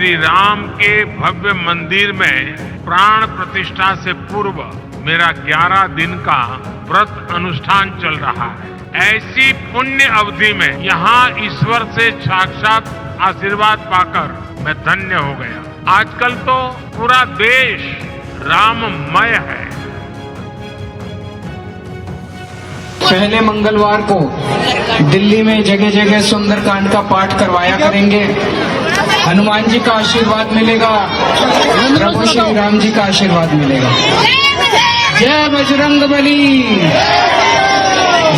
श्री राम के भव्य मंदिर में प्राण प्रतिष्ठा से पूर्व मेरा 11 दिन का व्रत अनुष्ठान चल रहा है। ऐसी पुण्य अवधि में यहाँ ईश्वर से साक्षात आशीर्वाद पाकर मैं धन्य हो गया। आजकल तो पूरा देश राममय है। पहले मंगलवार को दिल्ली में जगह जगह सुंदरकांड का पाठ करवाया करेंगे। हनुमान जी का आशीर्वाद मिलेगा, प्रभु श्री राम जी का आशीर्वाद मिलेगा। जय बजरंगबली,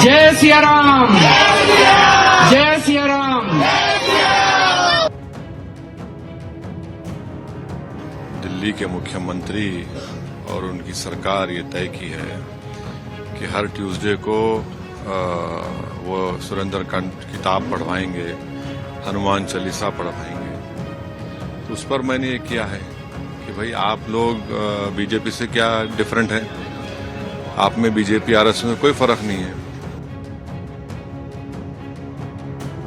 जय सिया राम, जय सिया राम। दिल्ली के मुख्यमंत्री और उनकी सरकार ये तय की है कि हर ट्यूसडे को वो सुरेंद्रकांड किताब पढ़वाएंगे, हनुमान चालीसा पढ़वाएंगे। तो उस पर मैंने ये किया है कि भाई आप लोग बीजेपी से क्या डिफरेंट है, आप में बीजेपी आरएसएस में कोई फर्क नहीं है।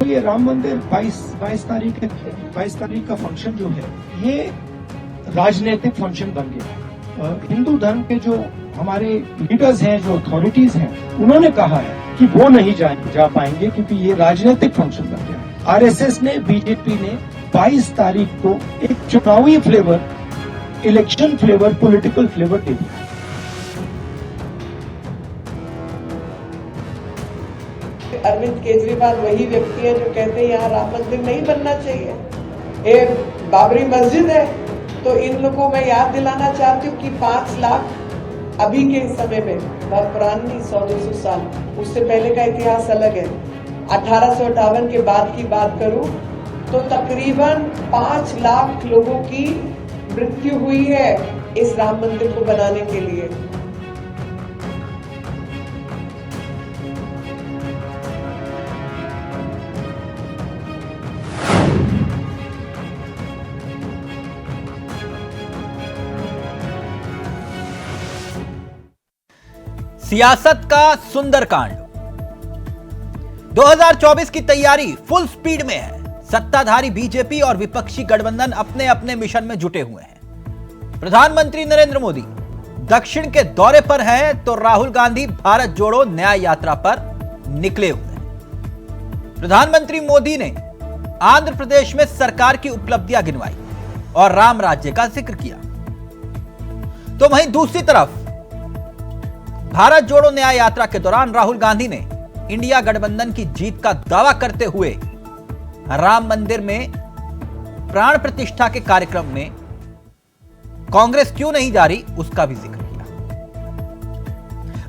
ये राम मंदिर 22 तारीख का फंक्शन जो है ये राजनीतिक फंक्शन बन गया है। हिंदू धर्म के जो हमारे लीडर्स हैं, जो अथॉरिटीज हैं, उन्होंने कहा है कि वो नहीं जा पाएंगे क्योंकि ये राजनीतिक फंक्शन बन गया है। आरएसएस ने, बीजेपी ने 22 तारीख को एक चुनावी flavour, election flavour, political flavour दे दिया। अरविंद केजरीवाल वही व्यक्ति है जो कहते हैं यहाँ राम मंदिर नहीं बनना चाहिए। एक बाबरी मस्जिद है, तो इन लोगों को मैं याद दिलाना चाहती हूँ कि 5 लाख अभी के समय में, बहुत पुरानी 100-200 साल, उससे पहले का इतिहास अलग है। 1858 के बाद की बात करूं तो तकरीबन 5 लाख लोगों की मृत्यु हुई है इस राम मंदिर को बनाने के लिए। सियासत का सुंदरकांड 2024 की तैयारी फुल स्पीड में है। सत्ताधारी बीजेपी और विपक्षी गठबंधन अपने अपने मिशन में जुटे हुए हैं। प्रधानमंत्री नरेंद्र मोदी दक्षिण के दौरे पर हैं तो राहुल गांधी भारत जोड़ो न्याय यात्रा पर निकले हुए हैं। प्रधानमंत्री मोदी ने आंध्र प्रदेश में सरकार की उपलब्धियां गिनवाई और राम राज्य का जिक्र किया, तो वहीं दूसरी तरफ भारत जोड़ो न्याय यात्रा के दौरान राहुल गांधी ने इंडिया गठबंधन की जीत का दावा करते हुए राम मंदिर में प्राण प्रतिष्ठा के कार्यक्रम में कांग्रेस क्यों नहीं जा रही उसका भी जिक्र किया।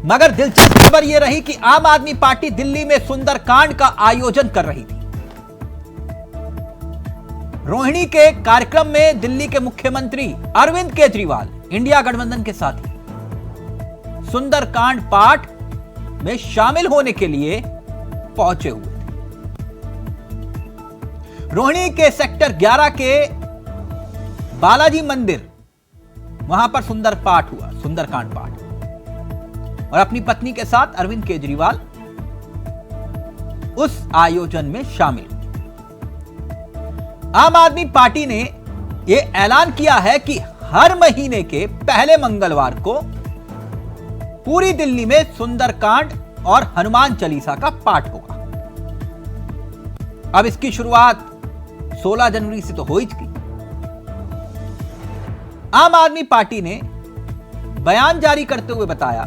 मगर दिलचस्प खबर यह रही कि आम आदमी पार्टी दिल्ली में सुंदरकांड का आयोजन कर रही थी। रोहिणी के कार्यक्रम में दिल्ली के मुख्यमंत्री अरविंद केजरीवाल इंडिया गठबंधन के साथी सुंदरकांड पाठ में शामिल होने के लिए पहुंचे हुए थे। रोहिणी के सेक्टर 11 के बालाजी मंदिर, वहां पर सुंदरकांड पाठ, और अपनी पत्नी के साथ अरविंद केजरीवाल उस आयोजन में शामिल हुए। आम आदमी पार्टी ने यह ऐलान किया है कि हर महीने के पहले मंगलवार को पूरी दिल्ली में सुंदरकांड और हनुमान चालीसा का पाठ होगा। अब इसकी शुरुआत 16 जनवरी से तो हो ही चुकी। आम आदमी पार्टी ने बयान जारी करते हुए बताया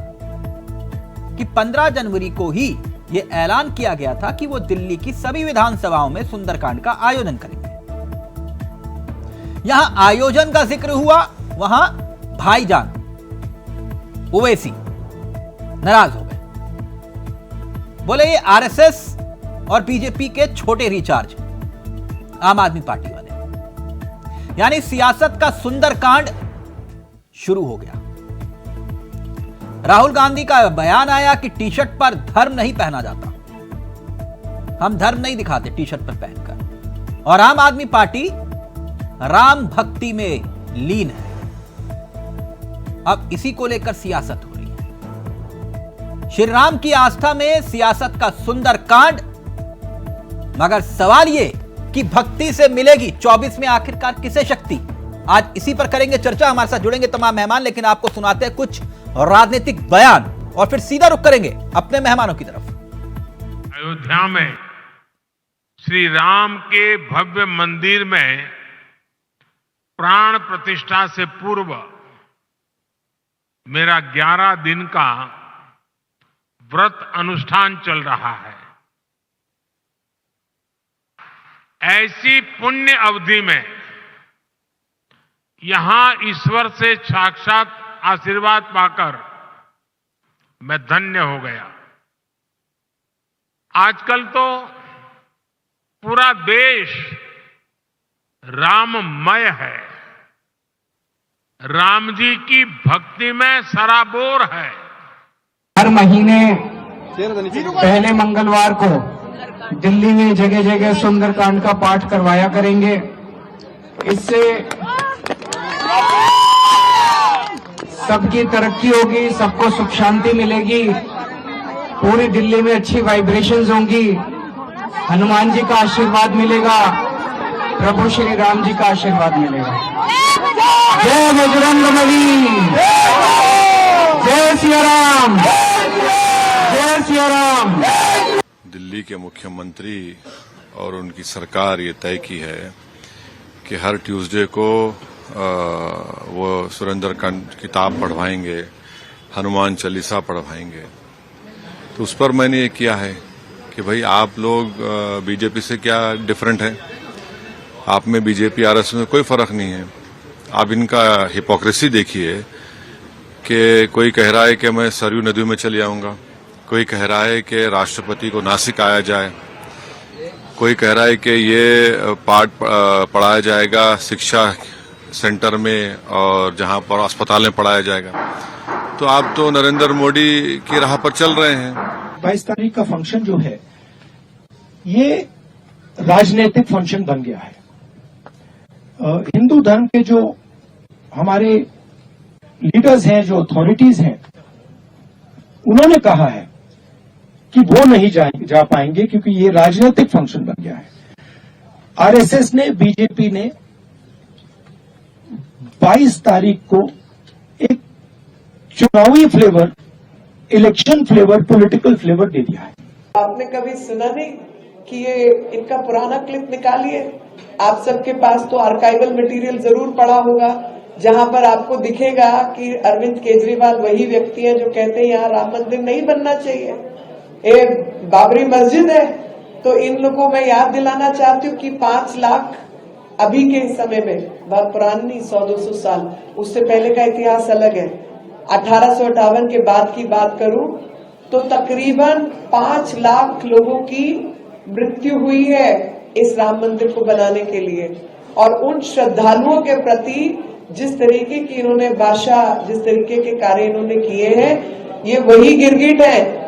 कि 15 जनवरी को ही यह ऐलान किया गया था कि वो दिल्ली की सभी विधानसभाओं में सुंदरकांड का आयोजन करेंगे। यहां आयोजन का जिक्र हुआ, वहां भाईजान ओवैसी नाराज हो गए, बोले ये आरएसएस और बीजेपी के छोटे रिचार्ज आम आदमी पार्टी वाले। यानी सियासत का सुंदरकांड शुरू हो गया। राहुल गांधी का बयान आया कि टी शर्ट पर धर्म नहीं पहना जाता, हम धर्म नहीं दिखाते टी शर्ट पर पहनकर, और आम आदमी पार्टी राम भक्ति में लीन है। अब इसी को लेकर सियासत हो रही है। श्री राम की आस्था में सियासत का सुंदरकांड। मगर सवाल यह कि भक्ति से मिलेगी 24 में आखिरकार किसे शक्ति। आज इसी पर करेंगे चर्चा। हमारे साथ जुड़ेंगे तमाम मेहमान, लेकिन आपको सुनाते हैं कुछ राजनीतिक बयान और फिर सीधा रुख करेंगे अपने मेहमानों की तरफ। अयोध्या में श्री राम के भव्य मंदिर में प्राण प्रतिष्ठा से पूर्व मेरा 11 दिन का व्रत अनुष्ठान चल रहा है। ऐसी पुण्य अवधि में यहां ईश्वर से साक्षात आशीर्वाद पाकर मैं धन्य हो गया। आजकल तो पूरा देश राममय है, राम जी की भक्ति में सराबोर है। हर महीने पहले मंगलवार को दिल्ली में जगह जगह सुंदरकांड का पाठ करवाया करेंगे। इससे सबकी तरक्की होगी, सबको सुख शांति मिलेगी, पूरी दिल्ली में अच्छी वाइब्रेशंस होंगी, हनुमान जी का आशीर्वाद मिलेगा, प्रभु श्री राम जी का आशीर्वाद मिलेगा। जय बजरंगबली, जय सिया राम, जय सिया राम। दिल्ली के मुख्यमंत्री और उनकी सरकार ये तय की है कि हर ट्यूसडे को वो सुरेंद्रकांड किताब पढ़वाएंगे, हनुमान चालीसा पढ़वाएंगे। तो उस पर मैंने ये किया है कि भाई आप लोग बीजेपी से क्या डिफरेंट है, आप में बीजेपी आरएसएस में कोई फर्क नहीं है। आप इनका हिपोक्रेसी देखिए कि कोई कह रहा है कि मैं सरयू नदी में चले आऊंगा, कोई कह रहा है कि राष्ट्रपति को नासिक आया जाए, कोई कह रहा है कि ये पाठ पढ़ाया जाएगा शिक्षा सेंटर में और जहां पर अस्पताल में पढ़ाया जाएगा। तो आप तो नरेंद्र मोदी की राह पर चल रहे हैं। 22 तारीख का फंक्शन जो है ये राजनीतिक फंक्शन बन गया है। हिंदू धर्म के जो हमारे लीडर्स हैं, जो अथॉरिटीज हैं, उन्होंने कहा है कि वो नहीं जा पाएंगे क्योंकि ये राजनीतिक फंक्शन बन गया है। आरएसएस ने, बीजेपी ने 22 तारीख को एक चुनावी flavour, election flavour, political flavour दे दिया है। आपने कभी सुना नहीं कि ये इनका पुराना क्लिप निकालिए? आप सबके पास तो आर्काइवल मटेरियल जरूर पड़ा होगा, जहां पर आपको दिखेगा कि अरविंद केजरीवाल वही व्यक्ति है जो कहते हैं यहाँ राम मंदिर नहीं बनना चाहिए। ये बाबरी मस्जिद है। तो इन लोगों में याद दिलाना चाहती हूँ कि 5 लाख अभी के समय में, बहुत पुरानी 100-200 साल, उससे पहले का इतिहास अलग है। 1858 के बाद की बात करूं तो तकरीबन 5 लाख लोगों की मृत्यु हुई है इस राम मंदिर को बनाने के लिए। और उन श्रद्धालुओं के प्रति जिस तरीके की इन्होंने भाषा, जिस तरीके के कार्य इन्होंने किए हैं, ये वही गिरगिट है।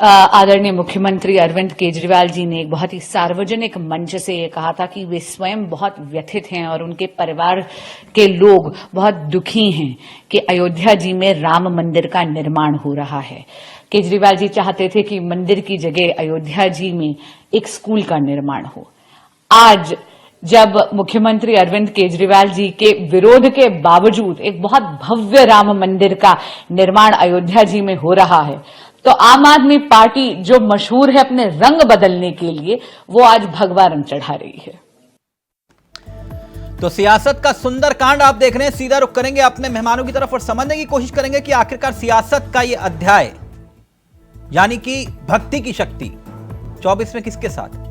आदरणीय मुख्यमंत्री अरविंद केजरीवाल जी ने एक बहुत ही सार्वजनिक मंच से ये कहा था कि वे स्वयं बहुत व्यथित हैं और उनके परिवार के लोग बहुत दुखी हैं कि अयोध्या जी में राम मंदिर का निर्माण हो रहा है। केजरीवाल जी चाहते थे कि मंदिर की जगह अयोध्या जी में एक स्कूल का निर्माण हो। आज जब मुख्यमंत्री अरविंद केजरीवाल जी के विरोध के बावजूद एक बहुत भव्य राम मंदिर का निर्माण अयोध्या जी में हो रहा है, तो आम आदमी पार्टी जो मशहूर है अपने रंग बदलने के लिए, वो आज भगवा रंग चढ़ा रही है। तो सियासत का सुंदर कांड आप देख रहे हैं। सीधा रुख करेंगे अपने मेहमानों की तरफ और समझने की कोशिश करेंगे कि आखिरकार सियासत का ये अध्याय, यानी कि भक्ति की शक्ति, 24 में किसके साथ।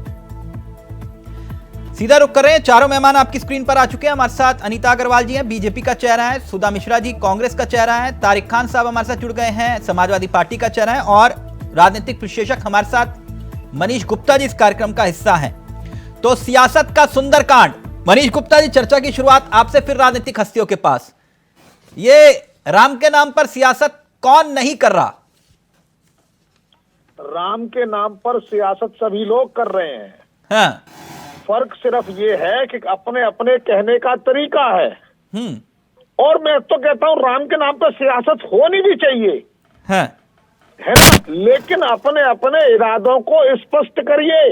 सीधा रुख कर रहे हैं। चारों मेहमान आपकी स्क्रीन पर आ चुके हैं। हमारे साथ अनीता अग्रवाल जी हैं, बीजेपी का चेहरा है, सुधा मिश्रा जी कांग्रेस का चेहरा है, तारिक खान साहब हमारे साथ जुड़ गए हैं, समाजवादी पार्टी का चेहरा है, और राजनीतिक विश्लेषक हमारे साथ मनीष गुप्ता जी इस कार्यक्रम का हिस्सा हैं। तो सियासत का सुंदरकांड। मनीष गुप्ता जी, चर्चा की शुरुआत आपसे, फिर राजनीतिक हस्तियों के पास। ये राम के नाम पर सियासत कौन नहीं कर रहा? राम के नाम पर सियासत सभी लोग कर रहे हैं। हाँ। फर्क सिर्फ ये है कि अपने अपने कहने का तरीका है। और मैं तो कहता हूँ राम के नाम पर सियासत होनी भी चाहिए, है ना? लेकिन अपने अपने इरादों को स्पष्ट करिए।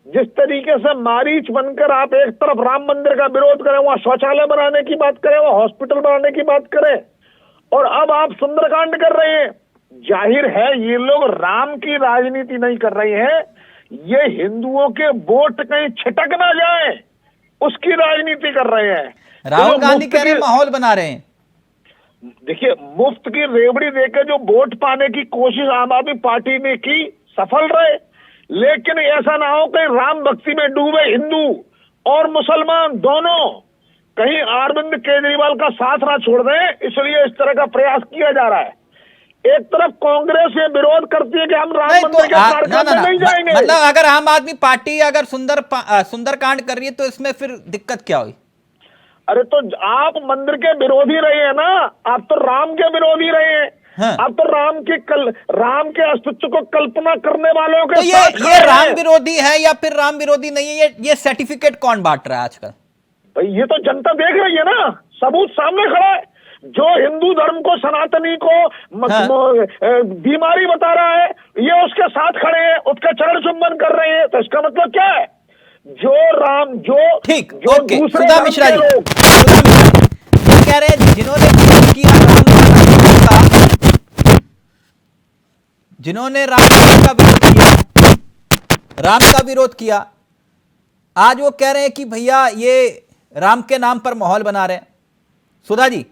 जिस तरीके से मारीच बनकर आप एक तरफ राम मंदिर का विरोध करें, वहां शौचालय बनाने की बात करें, वहां हॉस्पिटल बनाने की बात करें, और अब आप सुंदरकांड कर रहे हैं। जाहिर है ये लोग राम की राजनीति नहीं कर रहे हैं, ये हिंदुओं के वोट कहीं छिटक ना जाए उसकी राजनीति कर रहे हैं। राहुल गांधी कह रहे हैं माहौल बना रहे हैं। देखिए, मुफ्त की रेवड़ी देकर जो वोट पाने की कोशिश आम आदमी पार्टी ने की, सफल रहे, लेकिन ऐसा ना हो कि राम भक्ति में डूबे हिंदू और मुसलमान दोनों, कहीं अरविंद केजरीवाल का साथ ना छोड़ दें, इसलिए इस तरह का प्रयास किया जा रहा है। एक तरफ कांग्रेस ये विरोध करती है कि हम राम मंदिर के कार्यक्रम में नहीं जाएंगे। मतलब अगर आम आदमी पार्टी अगर सुंदरकांड कर रही है तो इसमें फिर दिक्कत क्या हुई? अरे तो आप मंदिर के विरोधी रहे हैं ना, आप तो राम के विरोधी रहे हैं। हाँ। आप तो राम के अस्तित्व को कल्पना करने वालों के तो ये राम विरोधी है या फिर राम विरोधी नहीं है? ये सर्टिफिकेट कौन बांट रहा है आजकल? भाई ये तो जनता देख रही है ना, सबूत सामने खड़ा है। जो हिंदू धर्म को, सनातनी को बीमारी बता रहा है, ये उसके साथ खड़े हैं, उसका चरण चुंबन कर रहे हैं। तो इसका मतलब क्या है? जो राम जो ठीक, जो ओके, दूसरे सुधा धर्म मिश्रा के जी लोग, ये कह रहे हैं जिन्होंने विरोध किया जिन्होंने राम का विरोध किया, राम का विरोध किया, आज वो कह रहे हैं कि भैया ये राम के नाम पर माहौल बना रहे हैं। सुधा जी।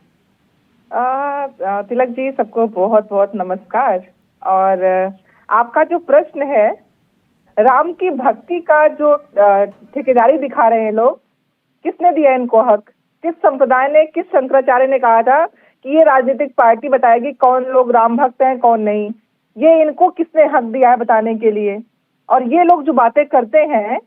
तिलक जी, सबको बहुत बहुत नमस्कार। और आपका जो प्रश्न है, राम की भक्ति का जो ठेकेदारी दिखा रहे हैं लोग, किसने दिया इनको हक? किस संप्रदाय ने, किस शंकराचार्य ने कहा था कि ये राजनीतिक पार्टी बताएगी कौन लोग राम भक्त हैं कौन नहीं? ये इनको किसने हक दिया है बताने के लिए? और ये लोग जो बातें करते हैं,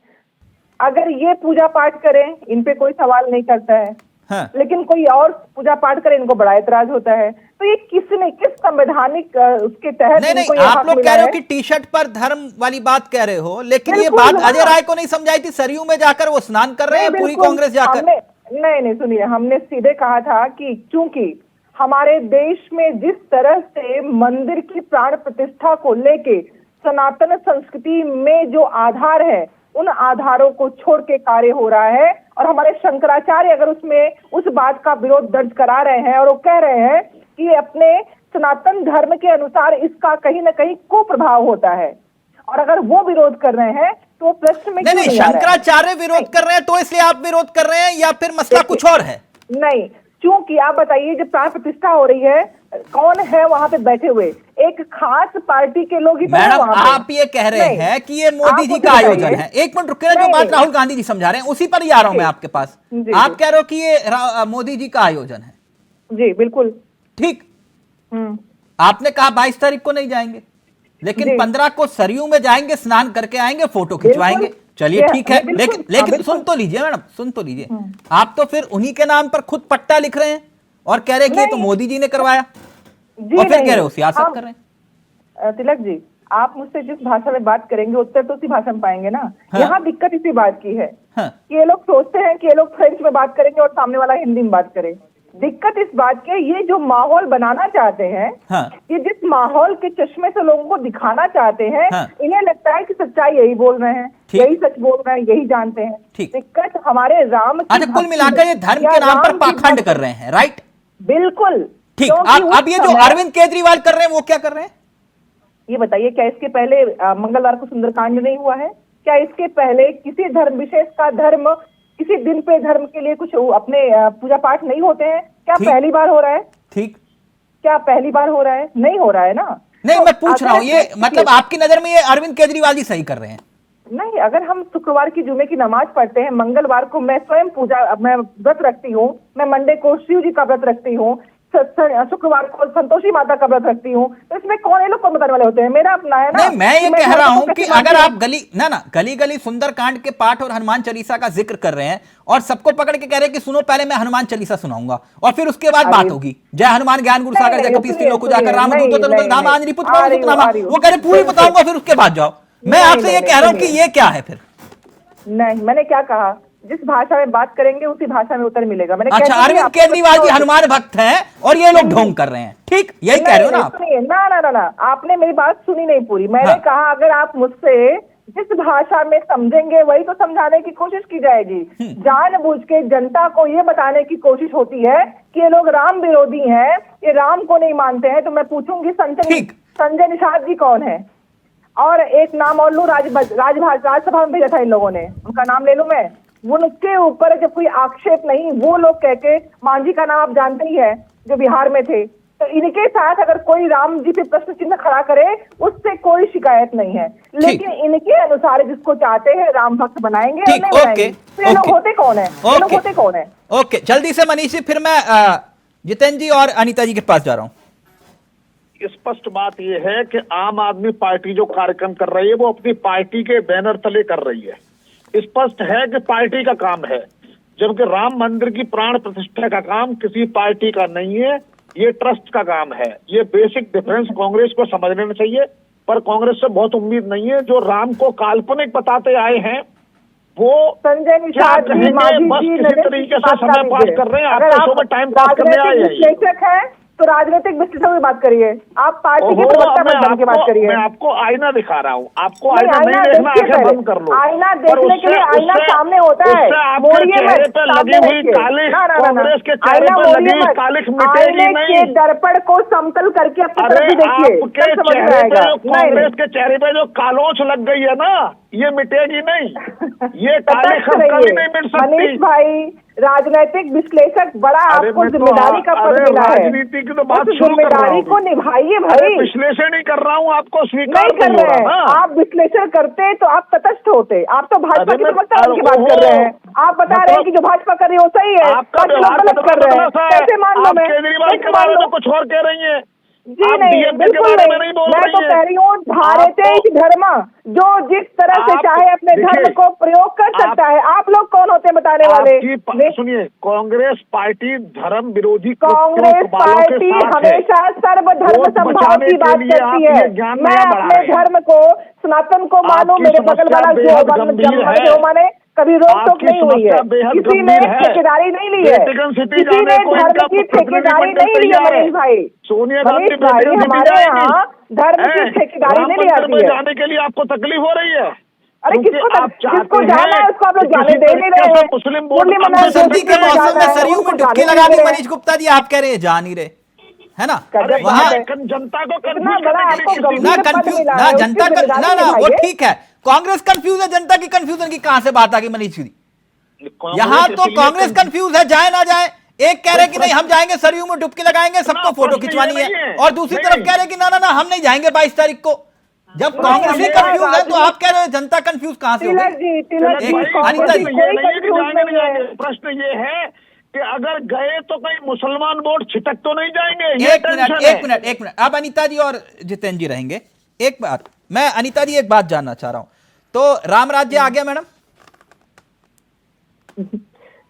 अगर ये पूजा पाठ करें, इन पे कोई सवाल नहीं करता है। हाँ। लेकिन कोई और पूजा पाठ करे, इनको बड़ा एतराज होता है। तो ये किसने, किस संवैधानिक उसके तहत? नहीं, आप लोग कह रहे हो कि टी शर्ट पर धर्म वाली बात कह रहे हो, लेकिन ये बात अजय राय को नहीं समझाई थी। सरयू में जाकर वो स्नान कर रहे हैं, पूरी कांग्रेस जाकर। नहीं, सुनिए, हमने सीधे कहा था कि चूंकि हमारे देश में जिस तरह से मंदिर की प्राण प्रतिष्ठा को लेके सनातन संस्कृति में जो आधार है, उन आधारों को छोड़ के कार्य हो रहा है, और हमारे शंकराचार्य अगर उसमें उस बात का विरोध दर्ज करा रहे हैं और वो कह रहे हैं कि अपने सनातन धर्म के अनुसार इसका कहीं ना कहीं कुप्रभाव होता है, और अगर वो विरोध कर रहे हैं तो प्रश्न में नहीं, शंकराचार्य विरोध कर रहे हैं तो इसलिए आप विरोध कर रहे हैं, या फिर मसला कुछ और है? नहीं, क्योंकि आप बताइए, जब प्राण प्रतिष्ठा हो रही है, कौन है वहां पे बैठे हुए? एक खास पार्टी के लोग ही। मैडम, आप ये कह रहे हैं कि ये मोदी जी का आयोजन है। एक मिनट रुकिए, जो बात राहुल गांधी जी समझा रहे हैं उसी पर ही आ रहा हूं मैं आपके पास। आप कह रहे हो कि ये मोदी जी का आयोजन है। जी बिल्कुल ठीक। आपने कहा 22 तारीख को नहीं जाएंगे, लेकिन 15 को सरयू में जाएंगे, स्नान करके आएंगे, फोटो खिंचवाएंगे। चलिए ठीक है, लेकिन सुन तो लीजिए मैडम, सुन तो लीजिए। आप तो फिर उन्हीं के नाम पर खुद पट्टा लिख रहे हैं और कह रहे हैं कि ये तो मोदी जी ने करवाया, और फिर कह रहे हो सियासत कर रहे हैं। तिलक जी, आप मुझसे जिस भाषा में बात करेंगे उत्तर तो उसी भाषा में पाएंगे ना। हाँ। यहाँ दिक्कत इसी बात की है। हाँ। कि ये लोग सोचते हैं कि ये लोग फ्रेंच में बात करेंगे और सामने वाला हिंदी में बात करे। दिक्कत इस बात की, ये जो माहौल बनाना चाहते हैं, हाँ। ये जिस माहौल के चश्मे से लोगों को दिखाना चाहते हैं, हाँ। इन्हें लगता है कि सच्चाई यही बोल रहे हैं, यही सच बोल रहे हैं, यही जानते हैं। दिक्कत हमारे राम की। अच्छा, कुल मिलाकर ये धर्म के नाम पर पाखंड कर रहे हैं, राइट? बिल्कुल ठीक। अब ये जो अरविंद केजरीवाल कर रहे हैं वो क्या कर रहे हैं, ये बताइए? क्या इसके पहले मंगलवार को सुंदरकांड नहीं हुआ है? क्या इसके पहले किसी धर्म विशेष का धर्म, किसी दिन पे धर्म के लिए कुछ अपने पूजा पाठ नहीं होते हैं? क्या पहली बार हो रहा है? ठीक। क्या पहली बार हो रहा है? नहीं हो रहा है ना। नहीं, मैं पूछ रहा हूँ, ये मतलब आपकी नजर में ये अरविंद केजरीवाल जी सही कर रहे हैं? नहीं, अगर हम शुक्रवार की जुमे की नमाज पढ़ते हैं, मंगलवार को मैं स्वयं मैं व्रत रखती हूँ, मैं मंडे को शिव जी का व्रत रखती हूँ, शुक्रवार को संतोषी माता का व्रत रखती हूँ, तो इसमें कौन ये लोग कौन बताने वाले होते हैं? मेरा अपना है ना। नहीं, मैं ये कह रहा हूँ कि अगर आप गली गली सुंदरकांड के पाठ और हनुमान चालीसा का जिक्र कर रहे हैं और सबको पकड़ के कह रहे हैं कि सुनो, पहले मैं हनुमान चालीसा सुनाऊंगा और फिर उसके बाद बात होगी, जय हनुमान ज्ञान गुरु सागर जय कपीस तीनों को जाकर राम दूत नाम आंजनी पुत्र वो कह रहे पूरी बताऊंगा, फिर उसके बाद जाओ। मैं आपसे ये कह रहा हूँ कि ये क्या है फिर? नहीं, मैंने क्या कहा? जिस भाषा में बात करेंगे उसी भाषा में उत्तर मिलेगा। मैंने अच्छा, अरविंद केजरीवाल जी हनुमान भक्त हैं और ये लोग ढोंग कर रहे हैं, ठीक? यही कह रहे हो ना आप? ना, आपने मेरी बात सुनी नहीं पूरी। मैंने कहा अगर आप मुझसे जिस भाषा में समझेंगे वही तो समझाने की कोशिश की जाएगी। जानबूझ के जनता को ये बताने की कोशिश होती है कि ये लोग राम विरोधी हैं, ये राम को नहीं मानते हैं। तो मैं पूछूंगी संजय निषाद जी कौन है? और एक नाम और लू, राज्यसभा में भेजा था इन लोगों ने, उनका नाम ले लूं मैं? उनके ऊपर जब कोई आक्षेप नहीं, वो लोग कह के, मांझी का नाम आप जानते ही है जो बिहार में थे, तो इनके साथ अगर कोई राम जी पे प्रश्न चिन्ह खड़ा करे उससे कोई शिकायत नहीं है। लेकिन इनके अनुसार जिसको चाहते हैं राम भक्त बनाएंगे और नहीं बनाएंगे, तो ये लोग होते कौन है? ये लोग होते कौन है? ओके, जल्दी से मनीष जी, फिर मैं जितेंद्र जी और अनीता जी के पास जा रहा हूं। स्पष्ट बात यह है कि आम आदमी पार्टी जो कार्यक्रम कर रही है वो अपनी पार्टी के बैनर तले कर रही है। स्पष्ट है कि पार्टी का काम है, जबकि राम मंदिर की प्राण प्रतिष्ठा का काम किसी पार्टी का नहीं है, ये ट्रस्ट का काम है। ये बेसिक डिफरेंस कांग्रेस को समझ लेना चाहिए, पर कांग्रेस से बहुत उम्मीद नहीं है। जो राम को काल्पनिक बताते आए हैं वो संजय निषाद जी, बस किसी तरीके से समय पास कर रहे हैं। आपके शो में टाइम पास करने आए हैं तो राजनीतिक विश्लेषण की बात करिए, आप पार्टी के प्रवक्ता बन के बात करिए। मैं आपको आईना दिखा रहा हूँ, आपको आईना नहीं देखना, आंखें बंद कर लो। आईना देखने के लिए आईना सामने होता है, मोड़िए मत, पे लगी हुई कालिख, कांग्रेस के चेहरे पर लगी हुई कालिख मिटेगी नहीं। दर्पण को समतल करके अपनी तरफ भी देखिए, आपके चेहरे पे जो कांग्रेस के चेहरे पे जो कालोच लग गई है ना, ये मिटेगी नहीं, ये कालिख कभी नहीं मिट सकती। मनीष भाई, राजनीतिक विश्लेषक बड़ा आपको जिम्मेदारी का पद मिला है, राजनीति की तो बात जिम्मेदारी को निभाइए भाई। विश्लेषण ही कर रहा हूँ, आपको स्वीकार नहीं कर रहे हैं। आप विश्लेषण करते तो आप तटस्थ होते, आप तो भाजपा के प्रवक्ता की बात कर रहे हैं। आप बता रहे हैं कि जो भाजपा कर रही है वो सही है, आपका व्यवहार कर रहे हैं, कैसे मान लो? मैं केजरीवाल के बारे में कुछ और कह रही है जी? नहीं, बिल्कुल नहीं। मैं तो कह रही हूँ भारतीय धर्म जो जिस तरह से चाहे अपने धर्म को प्रयोग कर सकता है। आप लोग कौन होते हैं बताने वाले? सुनिए, कांग्रेस पार्टी धर्म विरोधी, कांग्रेस पार्टी हमेशा सर्वधर्म समभाव की बात करती है। मैं अपने धर्म को, सनातन को मानो, मेरे बगल वाला जो माने, कभी रोक टोक नहीं हुई है, किसी ने ठेकेदारी नहीं ली है, किसी ने धर्म की ठेकेदारी नहीं ली है। मनीष भाई, हमारे यहाँ धर्म की ठेकेदारी नहीं ली जाती है। जाने के लिए आपको तकलीफ हो रही है? अरे जिसको जाना है उसको आप लोग जाने दे नहीं रहे हैं। मुस्लिम सर्दी के मौसम में सरयू में डुबकी लगानी, मनीष गुप्ता जी आप कह रहे हैं जा नहीं रहे, है ना? वहाँ जनता को ना वो ठीक है, कांग्रेस कंफ्यूज है, जनता की कंफ्यूजन की कहां से बात आ गई मनीष जी? यहाँ तो कांग्रेस कंफ्यूज है, जाए ना जाए। एक कह रहे कि नहीं हम जाएंगे, सरयू में डुबकी लगाएंगे, सबको फोटो खिंचवानी है, और दूसरी तरफ कह रहे कि ना हम नहीं जाएंगे 22 तारीख को। जब कांग्रेस ही कंफ्यूज है तो आप कह रहे हो जनता कंफ्यूज कहां से होगी? अनीता जी, प्रश्न ये है कि अगर गए तो कहीं मुसलमान वोट छिटक तो नहीं जाएंगे? एक मिनट अब अनीता जी और जितेंद्र जी रहेंगे। एक बात मैं अनीता जी एक बात जानना चाह रहा हूं, तो राम राज्य आ गया मैडम?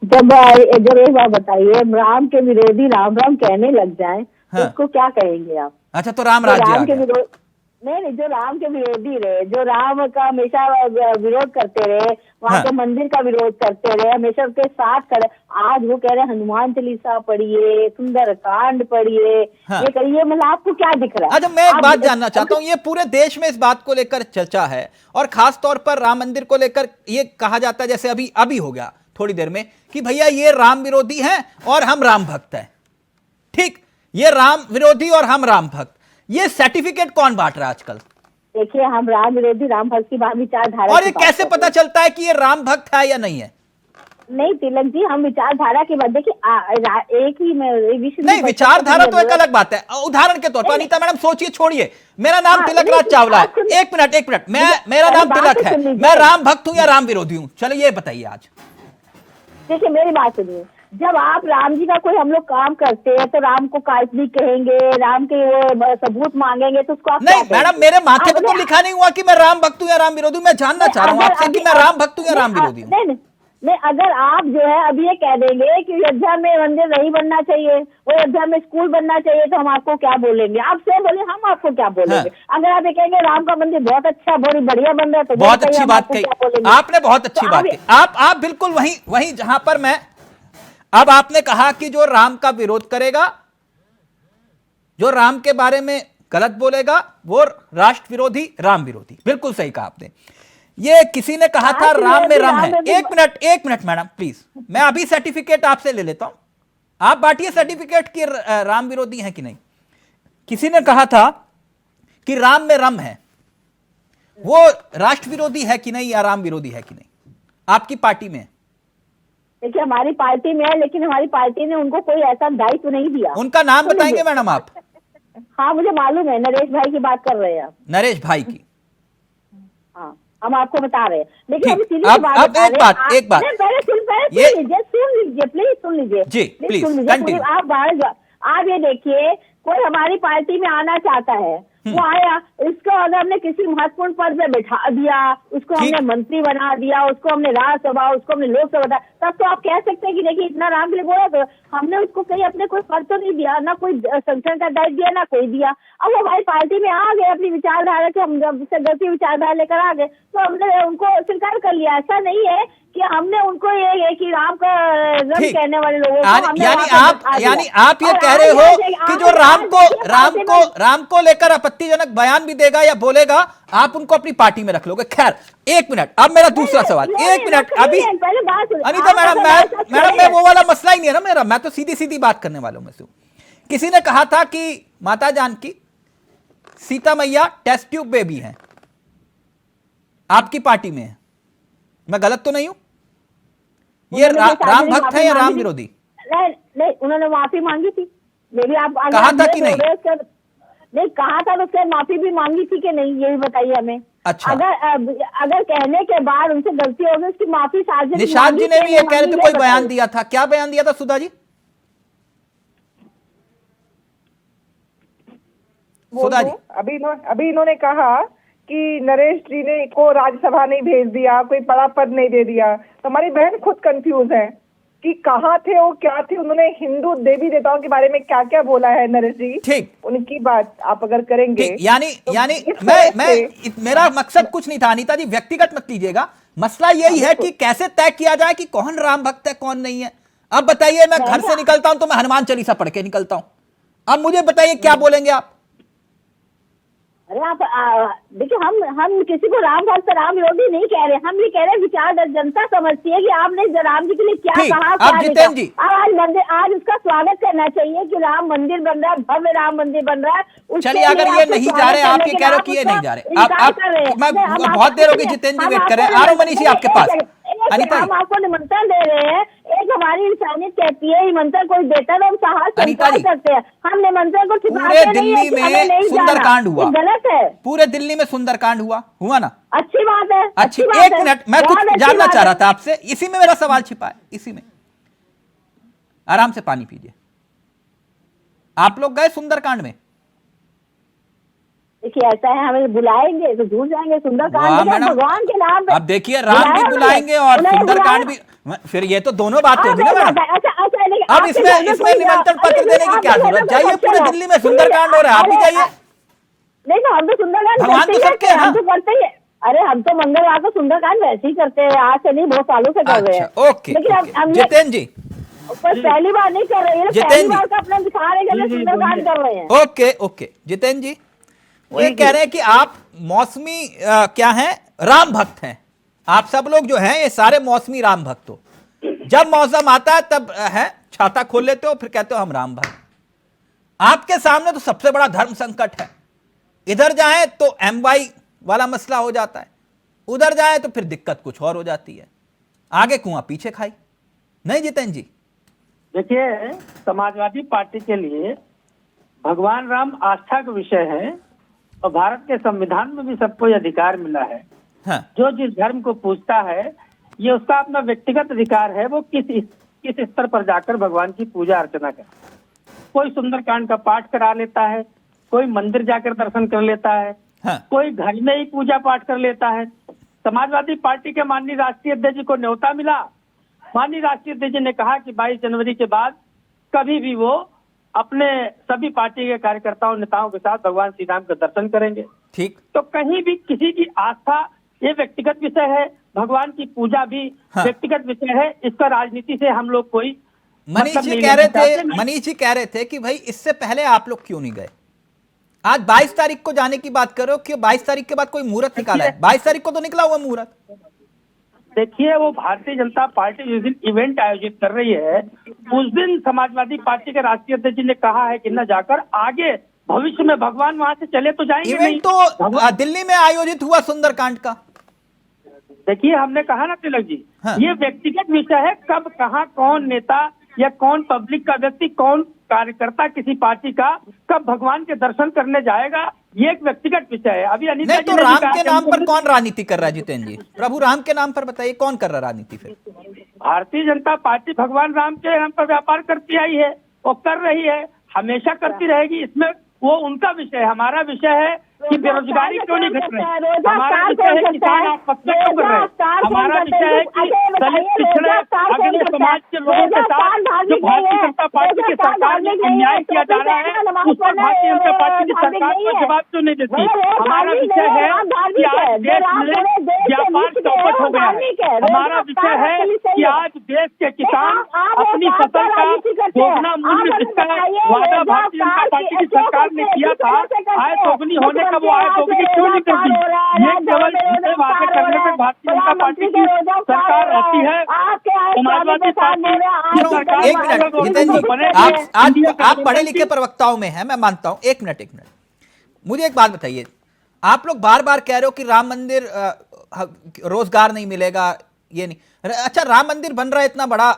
जब एक बात बताइए, राम के विरोधी राम कहने लग जाए तो उसको क्या कहेंगे आप? अच्छा, तो राम राज्य आ गया। नहीं, जो राम के विरोधी रहे, जो राम का हमेशा विरोध करते रहे, वहाँ के मंदिर का विरोध करते रहे, हमेशा उसके साथ खड़े, आज वो कह रहे हनुमान चालीसा पढ़िए, सुंदर कांड पढ़िए, ये करिए, मतलब आपको क्या दिख रहा है? अच्छा, मैं एक बात जानना चाहता हूँ, ये पूरे देश में इस बात को लेकर चर्चा है, और खास तौर पर राम मंदिर को लेकर ये कहा जाता है, जैसे अभी हो गया थोड़ी देर में, कि भैया ये राम विरोधी हैं और हम राम भक्त हैं। ठीक, ये राम विरोधी और हम राम भक्त, ये सर्टिफिकेट कौन बांट रहा है आजकल? देखिए, हम राम विरोधी राम भक्त की विचारधारा, और ये कैसे पता चलता है कि ये राम भक्त है या नहीं है? नहीं तिलक जी, हम विचारधारा की बात देखिए, एक ही विषय नहीं, विचारधारा तो एक अलग बात है। उदाहरण के तौर पर अनीता मैडम सोचिए, छोड़िए, मेरा नाम तिलक राज चावला है, एक मिनट, मेरा नाम तिलक है, मैं राम भक्त हूं या राम विरोधी हूं? चलिए ये बताइए आज। देखिए, मेरी बात सुनिए, जब आप राम जी का कोई हम लोग काम करते हैं तो राम को काल्पनिक कहेंगे, राम के वो सबूत मांगेंगे, तो उसको आप नहीं मैडम, मेरे माथे पे तो लिखा नहीं हुआ कि मैं राम भक्त हूं या राम विरोधी हूं। मैं जानना चाह रहा हूं आपसे कि मैं राम भक्त हूं या राम विरोधी हूं। नहीं, अगर आप जो है अभी ये कह देंगे कि अयोध्या में मंदिर नहीं बनना चाहिए, वो अयोध्या में स्कूल बनना चाहिए, तो हम आपको क्या बोलेंगे? आप से बोले, हम आपको क्या बोलेंगे? अगर आप ये कहेंगे राम का मंदिर बहुत अच्छा, बहुत बढ़िया बन रहा है, तो बहुत अच्छी बात कही आपने, बहुत अच्छी बात कही आप बिल्कुल वही जहां पर मैं, अब आपने कहा कि जो राम का विरोध करेगा, जो राम के बारे में गलत बोलेगा, वो राष्ट्र विरोधी, राम विरोधी, बिल्कुल सही कहा आपने। ये किसी ने कहा था राम में रम है। एक मिनट मैडम प्लीज, मैं अभी सर्टिफिकेट आपसे ले लेता हूं, आप बांटिए सर्टिफिकेट कि राम विरोधी है कि नहीं। किसी ने कहा था कि राम में रम है, वो राष्ट्र विरोधी है कि नहीं या राम विरोधी है कि नहीं आपकी पार्टी में? देखिए हमारी पार्टी में है, लेकिन हमारी पार्टी ने उनको कोई ऐसा दायित्व नहीं दिया। उनका नाम बताएंगे मैडम आप? हाँ मुझे मालूम है, नरेश भाई की बात कर रहे हैं आप। नरेश भाई की? हाँ हम आपको बता रहे हैं, लेकिन ठीक, अभी सीधी अब सी बात बता एक रहे बात हैं। पहले सुन लीजिए प्लीज, सुन लीजिए जी, प्लीज, सुन लीजिए। continue। आप बाहर आप ये देखिए, कोई हमारी पार्टी में आना चाहता है, वो आया, इसको अगर हमने किसी महत्वपूर्ण पद पे बैठा दिया, उसको हमने मंत्री बना दिया, उसको हमने राज्यसभा, उसको हमने लोकसभा बताया, तब तो आप कह सकते हैं कि देखिए इतना राम के लिए बोला, तो हमने उसको कहीं अपने कोई पद तो नहीं दिया, ना कोई संगठन का दायित्व दिया, ना कोई दिया। अब वो हमारी पार्टी में आ गए अपनी विचारधारा से, हम जब से गलती विचारधारा लेकर आ गए तो हमने उनको स्वीकार कर लिया। ऐसा नहीं है कि हमने उनको ये कि राम का रंग कहने वाले लोगों को यानी आप ये कह रहे हो कि जो राम को लेकर आपत्तिजनक बयान भी देगा या बोलेगा, आप उनको अपनी पार्टी में रख लोगे। खैर एक मिनट, अब मेरा दूसरा सवाल, एक मिनट अभी अनीता मैडम मैं वो वाला मसला ही नहीं है ना मेरा, मैं तो सीधी सीधी बात करने वालों में से हूं। किसी ने कहा था कि माता जानकी सीता मैया टेस्ट ट्यूब बेबी हैं, आपकी पार्टी में है, मैं गलत तो नहीं हूं? ये राम भक्त है या राम विरोधी? नहीं, उन्होंने माफी मांगी थी, मेरी आप कहा था कि नहीं? नहीं कहा था, तो उससे माफी भी मांगी थी कि नहीं, ये भी बताइए हमें। अच्छा, अगर कहने के बाद उनसे गलती होगी, उसकी माफी सार्वजनिक निषाद जी ने भी ये कह रहे थे, कोई बयान दिया था, क्या बयान दिया था सुधा जी? सुधा जी अभी इन्होंने कहा कि नरेश जी ने को राज्यसभा नहीं भेज दिया, कोई बड़ा पद नहीं दे दिया, तो हमारी बहन खुद कंफ्यूज है कि कहाँ थे वो, क्या थे, उन्होंने हिंदू देवी देवताओं के बारे में क्या क्या बोला है नरेश जी। ठीक, उनकी बात आप अगर करेंगे यानी मेरा मकसद कुछ नहीं था अनीता जी, व्यक्तिगत मत लीजिएगा, मसला यही है कि कैसे तय किया जाए कि कौन राम भक्त है कौन नहीं है। अब बताइए, मैं घर से निकलता हूं तो मैं हनुमान चालीसा पढ़ के निकलता हूं, अब मुझे बताइए क्या बोलेंगे आप? अरे आप देखिए, हम किसी को राम भक्त राम विरोधी नहीं कह रहे, हम ये कह रहे हैं विचार जनता समझती है कि आपने राम जी के लिए क्या कहा, अब जितेंद्र जी आज उसका स्वागत करना चाहिए कि राम मंदिर बन रहा है, भव्य राम मंदिर बन रहा है। चलिए, अगर ये नहीं जा रहे, आप ये कह रहे हो कि ये नहीं जा रहे, आप बहुत देर होगी जितेंद्र जी वेट कर रहे हैं, आ रहा हूं मनीष जी आपके पास। अनीता, हम आपको निमंत्रण दे रहे हैं, एक हमारी इंसानियत कहती है निमंत्रण कोई देता है तो हम साहस स्वीकार करते हैं, हम निमंत्रण को पूरे दिल्ली में सुंदरकांड हुआ, गलत है, पूरे दिल्ली में सुंदरकांड हुआ ना, अच्छी बात है, अच्छी। एक मिनट, मैं कुछ जानना चाह रहा था आपसे, इसी में मेरा सवाल छिपा है, इसी में। आराम से पानी पीजिए। आप लोग गए सुंदरकांड में? देखिए ऐसा है, हमें बुलाएंगे तो झूठ जाएंगे, सुंदरकांड भगवान के नाम पे। अब देखिए, राम भी बुलाएंगे और सुंदरकांड भी, फिर ये तो दोनों बात होगी ना मैडम। अब इसमें निमंत्रण पत्र देने की क्या जरूरत? जाइए, पूरे दिल्ली में सुंदरकांड हो रहा है, आप भी जाइए। नहीं तो हम तो सुंदरकांड भगवान तो सबके हैं, हम तो करते ही। अरे हम तो मंगलवार को सुंदरकांड वैसे ही करते हैं, आज से नहीं, बहुत सालों से कर रहे हैं। ओके, जितेंद्र जी पहली बार नहीं कर रहे हैं, पहली बार का अपना दिखा रहे हैं, सुंदरकांड कर रहे हैं। ओके जितेंद्र जी, वो ये कह रहे हैं कि आप मौसमी क्या हैं, राम भक्त हैं। आप सब लोग जो हैं ये सारे मौसमी राम भक्त हो, जब मौसम आता है तब है छाता खोल लेते हो, फिर कहते हो हम राम भक्त। आपके सामने तो सबसे बड़ा धर्म संकट है, इधर जाएं तो MY वाला मसला हो जाता है, उधर जाएं तो फिर दिक्कत कुछ और हो जाती है, आगे कुआं पीछे खाई। नहीं जितेंद्र जी? देखिए, समाजवादी पार्टी के लिए भगवान राम आस्था का विषय है और भारत के संविधान में भी सबको ये अधिकार मिला है। हाँ। जो जिस धर्म को पूजता है, ये उसका अपना व्यक्तिगत अधिकार है, वो किस स्तर पर जाकर भगवान की पूजा अर्चना करे। कोई सुंदरकांड का पाठ करा लेता है, कोई मंदिर जाकर दर्शन कर लेता है, हाँ। कोई घर में ही पूजा पाठ कर लेता है। समाजवादी पार्टी के माननीय राष्ट्रीय अध्यक्ष जी को न्योता मिला, माननीय राष्ट्रीय अध्यक्ष जी ने कहा कि 22 जनवरी के बाद कभी भी वो अपने सभी पार्टी के कार्यकर्ताओं नेताओं के साथ भगवान श्री राम का दर्शन करेंगे। ठीक। तो कहीं भी किसी की आस्था ये व्यक्तिगत विषय है, भगवान की पूजा भी व्यक्तिगत विषय है, इसका राजनीति से हम लोग कोई मनीष जी कह रहे थे कि भाई इससे पहले आप लोग क्यों नहीं गए? आज 22 तारीख को जाने की बात करो कि 22 तारीख के बाद कोई मुहूर्त निकाला है? 22 तारीख को तो निकला हुआ मुहूर्त। देखिए, वो भारतीय जनता पार्टी जिस दिन इवेंट आयोजित कर रही है उस दिन समाजवादी पार्टी के राष्ट्रीय अध्यक्ष जी ने कहा है कि न जाकर आगे भविष्य में भगवान वहां से चले तो जाएंगे नहीं। इवेंट तो दिल्ली में आयोजित हुआ सुंदरकांड का। देखिए, हमने कहा ना तिलक जी, हाँ। ये व्यक्तिगत विषय है, कब कहाँ कौन नेता या कौन पब्लिक का व्यक्ति, कौन कार्यकर्ता किसी पार्टी का कब भगवान के दर्शन करने जाएगा, ये एक व्यक्तिगत विषय है। अभी अनिता नहीं तो राम के नाम पर कौन राजनीति कर रहा है? जितेंद्र जी, प्रभु राम के नाम पर बताइए कौन कर रहा है राजनीति? फिर भारतीय जनता पार्टी भगवान राम के नाम पर व्यापार करती आई है और कर रही है, हमेशा करती रहेगी। इसमें वो उनका विषय है, हमारा विषय है कि बेरोजगारी क्यों नहीं घट रही, हमारा विषय है किसान आत्महत्या क्यों कर रहे हैं, हमारा विषय है कि दलित पिछड़े अगले समाज के लोगों के साथ जो भारतीय जनता पार्टी की सरकार में अन्याय किया जा रहा है उस पर भारतीय जनता पार्टी की सरकार को जवाब क्यों नहीं देती। हमारा विषय है कि आज देश में व्यापार चौपट हो गया है। हमारा विषय है कि आज देश के किसान अपनी फसल का दोगुना मूल्य जिसका वादा भारतीय जनता पार्टी की सरकार ने किया था, आय दोगुनी होने वो आय दोगुनी क्यों नहीं करती? ये केवल झूठे वादे करने पर भारतीय जनता पार्टी की सरकार रहती है। समाजवादी पार्टी की सरकार। एक मिनट जितेंद्र जी, आप पढ़े लिखे प्रवक्ताओं में हैं, मैं मानता हूं। एक मिनट मुझे एक बात बताइए, आप लोग बार बार कह रहे हो कि राम मंदिर रोजगार नहीं मिलेगा, ये नहीं। अच्छा, राम मंदिर बन रहा है, इतना बड़ा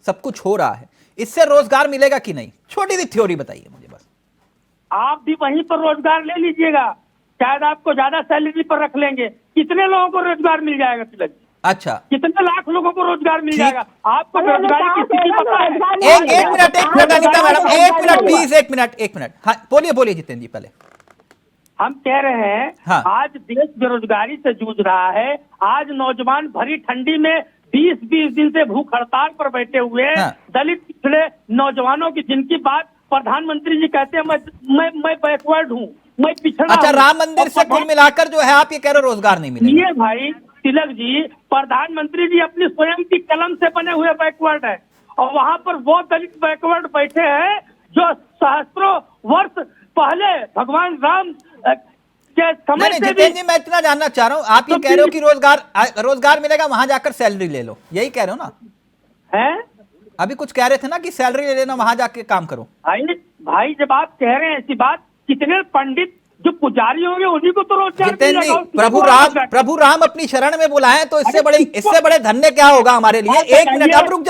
सब कुछ हो रहा है, इससे रोजगार मिलेगा कि नहीं? छोटी सी थ्योरी बताइए मुझे बस। आप भी वहीं पर रोजगार ले लीजिएगा, शायद आपको ज्यादा सैलरी पर रख लेंगे। कितने लोगों को रोजगार मिल जाएगा तिलक जी? अच्छा, कितने लाख लोगों को रोजगार मिल जाएगा? आपको बेरोजगारी की स्थिति पता है? एक मिनट अनिता मैडम, एक मिनट प्लीज, एक मिनट। हाँ, बोलिए जितेंद्र जी पहले। हम कह रहे हैं हाँ। आज देश बेरोजगारी से जूझ रहा है। आज नौजवान भरी ठंडी में 20-20 दिन से भूख हड़ताल पर बैठे हुए हैं। हाँ। दलित पिछड़े नौजवानों की, जिनकी बात प्रधानमंत्री जी कहते हैं मैं बैकवर्ड हूँ, मैं पिछड़ा। अच्छा, राम मंदिर से कुल मिलाकर जो है आप ये कह रहे हो रोजगार नहीं मिलेगा? ये भाई तिलक जी, प्रधानमंत्री जी अपनी स्वयं की कलम से बने हुए बैकवर्ड है और वहाँ पर वो दलित बैकवर्ड बैठे हैं जो सहस्त्रों वर्ष पहले भगवान राम के समय से। जितेंद्र जी, मैं इतना जानना चाह रहा हूँ, आप ये कह रहे हो कि रोजगार मिलेगा, वहां जाकर सैलरी ले लो, यही कह रहे हो ना? है, अभी कुछ कह रहे थे ना कि सैलरी ले लेना, वहां जाके काम करो। भाई जब आप कह रहे हैं ऐसी बात, कितने पंडित जो पुजारी होंगे उन्हीं को तो रोजगार जितेंद्र जी, प्रभु राम अपनी शरण में बुलाए तो इससे बड़े धन्य क्या होगा हमारे लिए? एक मिनट, आप रुक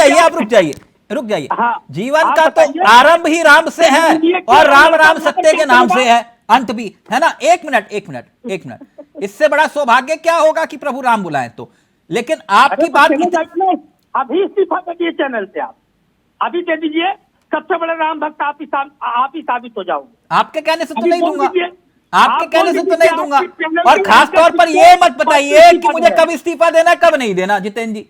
जाइए। जीवन का तो आरंभ ही राम से है और राम सत्य के नाम से है, अंत भी है ना। एक मिनट, इससे बड़ा सौभाग्य क्या होगा कि प्रभु राम बुलाएं तो। लेकिन आपकी बात अभी इस्तीफा दीजिए चैनल से, आप अभी दे दीजिए, सबसे बड़े राम भक्त आप ही साबित हो जाओगे। आपके कहने से तो नहीं दूंगा, आपके कहने से तो नहीं दूंगा। और खास तौर पर ये मत बताइए कि मुझे कब इस्तीफा देना कब नहीं देना। जितेंद्र जी,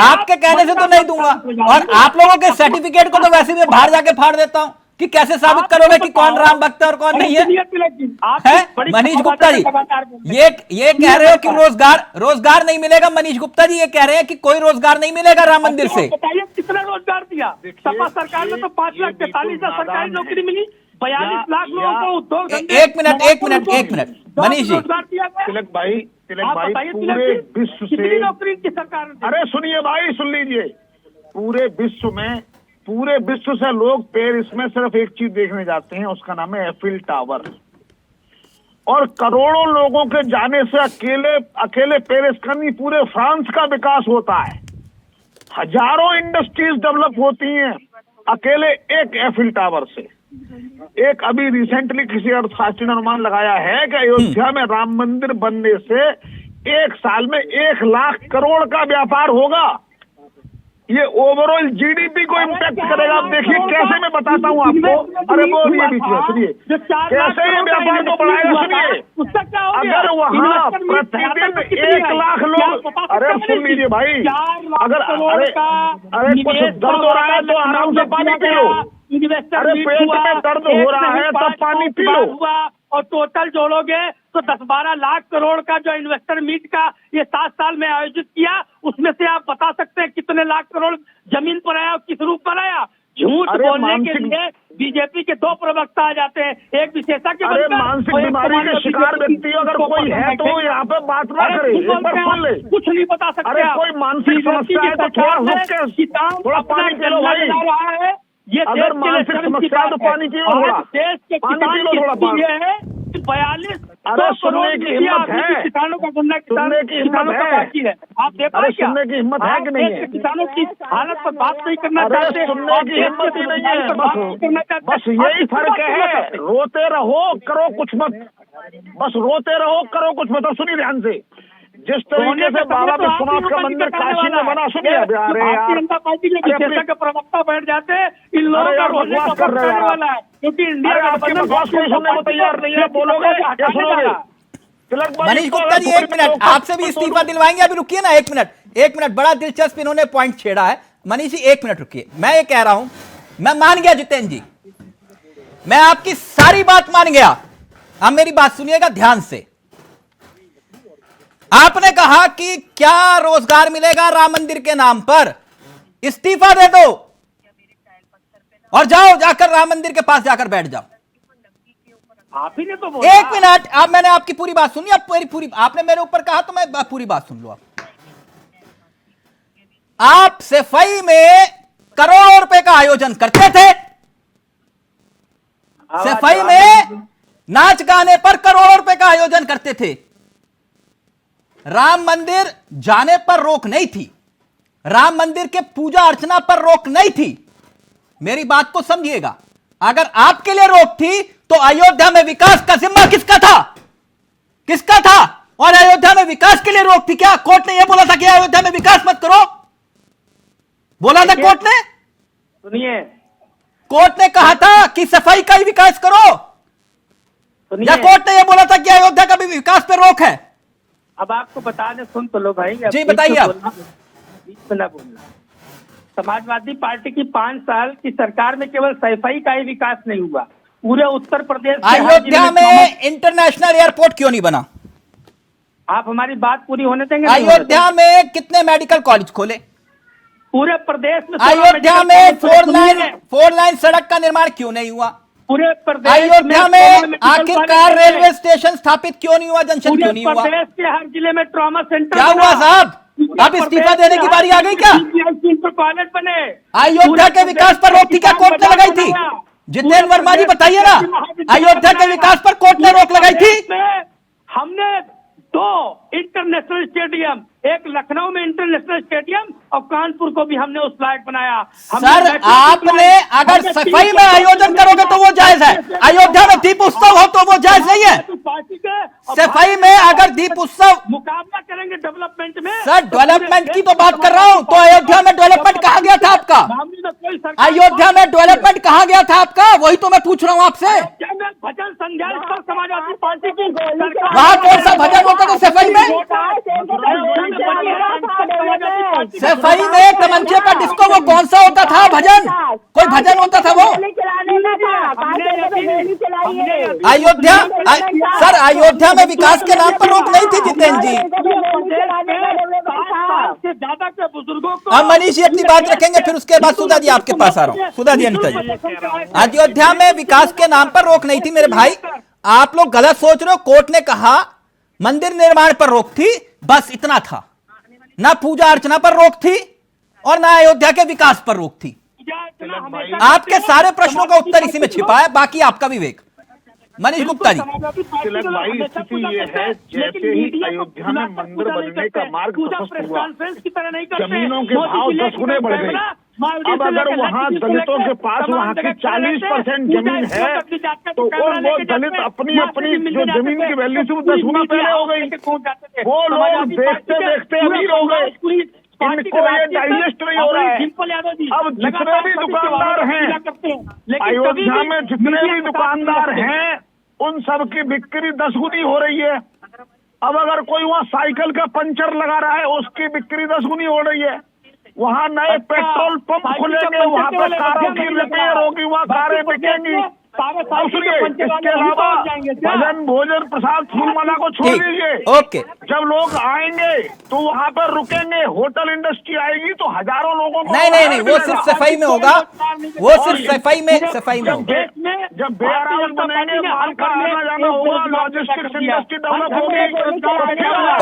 आपके कहने से तो नहीं दूंगा। और आप लोगों के सर्टिफिकेट को तो वैसे भी बाहर जाके फाड़ देता हूं कि कैसे साबित करोगे कि कौन राम भक्त है और कौन नहीं है? मनीष गुप्ता जी, ये कह रहे हो कि रोजगार नहीं मिलेगा। मनीष गुप्ता जी ये कह रहे हैं कि कोई रोजगार नहीं मिलेगा राम मंदिर से। बताइए कितना रोजगार दिया? सपा सरकार में तो 5,43,000 सरकारी नौकरी मिली, 42 लाख लोगों को उद्योग। एक मिनट मनीष जी, तिलक भाई पूरे विश्व से नौकरी की सरकार। अरे सुनिए भाई, सुन लीजिए, पूरे विश्व से लोग पेरिस में सिर्फ एक चीज देखने जाते हैं, उसका नाम है एफिल टावर। और करोड़ों लोगों के जाने से अकेले पेरिस का नहीं, पूरे फ्रांस का विकास होता है। हजारों इंडस्ट्रीज डेवलप होती हैं अकेले एक एफिल टावर से। एक अभी रिसेंटली किसी अर्थशास्त्री ने अनुमान लगाया है कि अयोध्या में राम मंदिर बनने से 1 साल में 1 लाख करोड़ का व्यापार होगा। ये ओवरऑल जीडीपी को इम्पैक्ट करेगा। आप देखिए कैसे, मैं बताता हूँ आपको। अरे बोलिए बीच में, सुनिए कैसे ये व्यापार को बढ़ाएगा। सुनिए, अगर वहाँ प्रतिदिन 1 लाख लोग, अरे सुन लीजिए भाई, अगर अरे कुछ दर्द हो रहा है तो आराम से पानी पी लो। अरे पेट में दर्द हो रहा है तो पानी पी लो। और टोटल जोड़ोगे तो 10-12 लाख करोड़ का जो इन्वेस्टर मीट का ये 7 साल में आयोजित किया, उसमें से आप बता सकते हैं कितने लाख करोड़ जमीन पर आया और किस रूप पर आया? झूठ अरे बोलने के मानसिक- लिए बीजेपी के 2 प्रवक्ता आ जाते हैं, एक विशेषज्ञ अरे बनकर मानसिक और एक बीमारी के कमांडर शिकार बीजेपी व्यक्ति अगर को कोई है तो बैठे। यहाँ पे बात ना अरे करे, तुम एक बार बोलते सुन ले। हैं, कुछ नहीं बता सकते अरे आप। कोई मानसिक बीजेपी समस्या की है तो थोड़ा सरकार रुक में के किसान थोड़ा अपना पानी पी लो जन्म भाई। दिला रहा है। ये अगर देश के लिए मानसिक शर्म की समस्या है बात तो पानी पियो आज थोड़ा। देश के पानी किसान पी लो की थोड़ा स्थिति पानी। ये है कि 42 अरे सुनने की हिम्मत है। किसानों का गुन्ना सुनने की हिम्मत किसानों का है। बाकी है। आप देख अरे रहे हैं क्या? सुनने की हिम्मत है आप कि नहीं देश है? के किसानों की हालत पर बात नहीं करना अरे चाहते। सुनने आप की देश हिम्मत के ही नहीं बेरोजगारी है। पर बात नहीं करना चाहते। बस यही आप फर्क किस बात है। करना चाहते? रोते रहो करो कुछ मत, बस रोते रहो करो कुछ मत। सुनिए ध्यान से, जिस तरीके से बाबा विश्वनाथ का मंदिर काशी में बना, सुनिए अरे यार, भारतीय जनता पार्टी के विशेषज्ञ प्रवक्ता बैठ जाते हैं, इन लोगों अरे का यार, रोने बकवास का कर रहे हो वक्त आने यार। वाला है, क्योंकि इंडिया अरे आपकी गठबंधन बकवास कोई सुनने को तैयार नहीं है, बोलोगे या सुनोगे? तिलक भाई, मनीष इसको गुप्ता जी अगर 1 मिनट, आपसे भी इस्तीफा दिलवाएंगे। अभी रुकिए ना 1 मिनट, बड़ा दिलचस्प इन्होंने पॉइंट छेड़ा है। मनीष जी 1 मिनट रुकिए। मैं ये कह रहा हूं, मैं मान गया जितेंद्र जी, मैं आपकी सारी बात मान गया। अब मेरी बात सुनिएगा ध्यान से। आपने कहा कि क्या रोजगार मिलेगा राम मंदिर के नाम पर, इस्तीफा दे दो और जाओ, जाकर राम मंदिर के पास जाकर बैठ जाओ। आप ही ने तो बोला। 1 मिनट, अब मैंने आपकी पूरी बात सुनी। अब मेरी पूरी, आपने मेरे ऊपर कहा तो मैं पूरी बात सुन लो। आप सफाई में करोड़ों रुपए का आयोजन करते थे, सफाई में नाच गाने पर करोड़ों रुपए का आयोजन करते थे। राम मंदिर जाने पर रोक नहीं थी, राम मंदिर के पूजा अर्चना पर रोक नहीं थी। मेरी बात को समझिएगा, अगर आपके लिए रोक थी तो अयोध्या में विकास का जिम्मा किसका था? किसका था? और अयोध्या में विकास के लिए रोक थी क्या? कोर्ट ने यह बोला था कि अयोध्या में विकास मत करो, बोला था कोर्ट ने? सुनिए, कोर्ट ने कहा था कि सफाई का ही विकास करो, या कोर्ट ने यह बोला था कि अयोध्या का भी विकास पे रोक है? अब आपको बताने, सुन तो लो भाई। जी, बताइए आप। बीच में ना बोलना। समाजवादी पार्टी की 5 साल की सरकार में केवल सफाई का ही विकास नहीं हुआ, पूरे उत्तर प्रदेश के हर अयोध्या जिले में इंटरनेशनल एयरपोर्ट क्यों नहीं बना? आप हमारी बात पूरी होने देंगे? अयोध्या में कितने मेडिकल कॉलेज खोले? पूरे प्रदेश में अयोध्या में 4 लाइन सड़क का निर्माण क्यों नहीं हुआ? पूरे प्रदेश अयोध्या में आखिरकार रेलवे स्टेशन स्थापित क्यों नहीं हुआ? जंक्शन क्यों नहीं हुआ? प्रदेश के हर जिले में ट्रॉमा सेंटर क्या हुआ साहब? अब इस्तीफा देने की बारी आ गई क्या? कॉलेज बने। अयोध्या के विकास पर रोक थी क्या कोर्ट ने लगाई थी? जितेंद्र वर्मा जी बताइए ना, अयोध्या के विकास पर कोर्ट ने रोक लगाई थी? हमने 2 इंटरनेशनल स्टेडियम, एक लखनऊ में इंटरनेशनल स्टेडियम और कानपुर को भी हमने उस लायक बनाया। सर आपने अगर सफाई में आयोजन करोगे तो वो जायज है, अयोध्या में दीप उत्सव हो तो वो जायज नहीं है। पार्टी के सफाई में अगर दीप उत्सव, मुकाबला करेंगे डेवलपमेंट में। सर डेवलपमेंट की तो बात कर रहा हूं, तो अयोध्या में डेवलपमेंट कहाँ गया था आपका? अयोध्या में डेवलपमेंट कहाँ गया था आपका? वही तो मैं पूछ रहा हूँ आपसे। भजन संध्या स्थल समाजवादी पार्टी की वहां कौन सा भजन होता था सफाई में? सफाई में तमंचे पर डिस्को वो कौन सा होता था भजन? कोई भजन होता था वो? अयोध्या सर, अयोध्या में विकास के नाम पर रोक नहीं थी जितेंद्र जी। ज्यादा के बुजुर्गों को। अब मनीष जी अपनी बात रखेंगे, फिर उसके बाद सुधा जी आपके पास आ रहा हूँ। सुधा जी, अनिता जी, अयोध्या में विकास के नाम पर रोक नहीं थी मेरे भाई, आप लोग गलत सोच रहे हो। कोर्ट ने कहा मंदिर निर्माण पर रोक थी, बस इतना था। ना पूजा अर्चना पर रोक थी और ना अयोध्या के विकास पर रोक थी। आपके सारे प्रश्नों का उत्तर इसी में छिपा है, बाकी आपका विवेक। मनीष गुप्ता जी, तिलक भाई, स्थिति ये है, जैसे ही अयोध्या में मंदिर बनने का मार्ग प्रशस्त हुआ, जमीनों के भाव 10 गुने बढ़ गए। अब अगर वहाँ दलितों के पास वहाँ की 40% जमीन है, तो वो दलित अपनी अपनी जो जमीन की वैल्यू से 10 गुना पहले हो गई। वो लोग देखते देखते अमीर हो गए, इनको ये डाइजेस्ट नहीं हो रहा है। अब जितने भी दुकानदार हैं अयोध्या में, जितने भी दुकानदार हैं, उन सब की बिक्री 10 गुनी हो रही है। अब अगर कोई वहाँ साइकिल का पंचर लगा रहा है, उसकी बिक्री 10 गुनी हो रही है। वहाँ नए पेट्रोल पंप खुलेंगे, वहाँ पर कारों की रिपेयर होगी, वहाँ कारें बिकेंगी, सारे साल के सुनिए, पंचे इसके अलावा भजन भोजन प्रसाद फूलमाला को छोड़ ठीक, दीजिए। ओके। जब लोग आएंगे तो वहाँ पर रुकेंगे, होटल इंडस्ट्री आएगी तो हजारों लोगों को नहीं नहीं नहीं, वो सिर्फ सफाई में होगा, वो सिर्फ सफाई में होगा। जब बेरावत बनेंगे, माल का आना जाना होगा, लॉजिस्टिक्स इंडस्ट्री डेवलप होगी।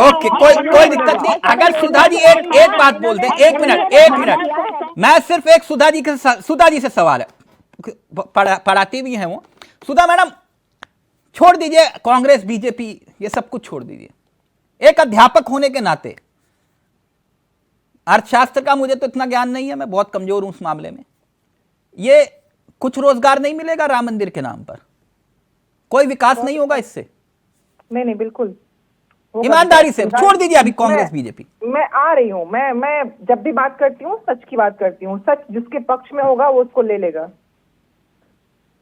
ओके, कोई दिक्कत नहीं। अगर सुधा जी एक बात बोल दें, एक मिनट, मैं सिर्फ एक सुधा जी से सवाल है, पढ़ाती भी हैं वो। सुधा मैडम, छोड़ दीजिए कांग्रेस बीजेपी ये सब कुछ छोड़ दीजिए, एक अध्यापक होने के नाते, अर्थशास्त्र का मुझे तो इतना ज्ञान नहीं है, मैं बहुत कमजोर हूं उस मामले में, ये कुछ रोजगार नहीं मिलेगा राम मंदिर के नाम पर, कोई विकास नहीं होगा इससे? नहीं बिल्कुल, ईमानदारी से छोड़ दीजिए अभी कांग्रेस बीजेपी। मैं आ रही हूँ, मैं जब भी बात करती हूँ सच की बात करती हूँ, सच जिसके पक्ष में होगा वो उसको ले लेगा।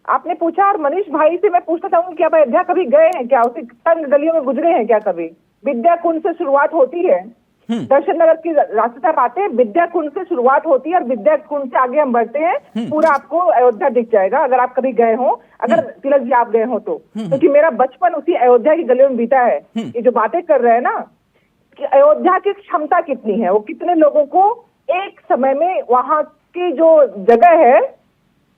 आपने पूछा, और मनीष भाई से मैं पूछना चाहूंगी कि आप अयोध्या कभी गए हैं क्या, उसी तंग गलियों में गुजरे हैं क्या कभी? विद्या कुंज से शुरुआत होती है, दर्शन नगर की रास्ते तक आते हैं, विद्या कुंज से शुरुआत होती है और विद्या कुंज से आगे हम बढ़ते हैं, पूरा आपको अयोध्या दिख जाएगा अगर आप कभी गए हो, अगर तिलक जी आप गए हो तो, क्योंकि मेरा बचपन उसी अयोध्या की गलियों में बीता है। ये जो बातें कर रहे हैं ना कि अयोध्या की क्षमता कितनी है, वो कितने लोगों को एक समय में वहां की जो जगह है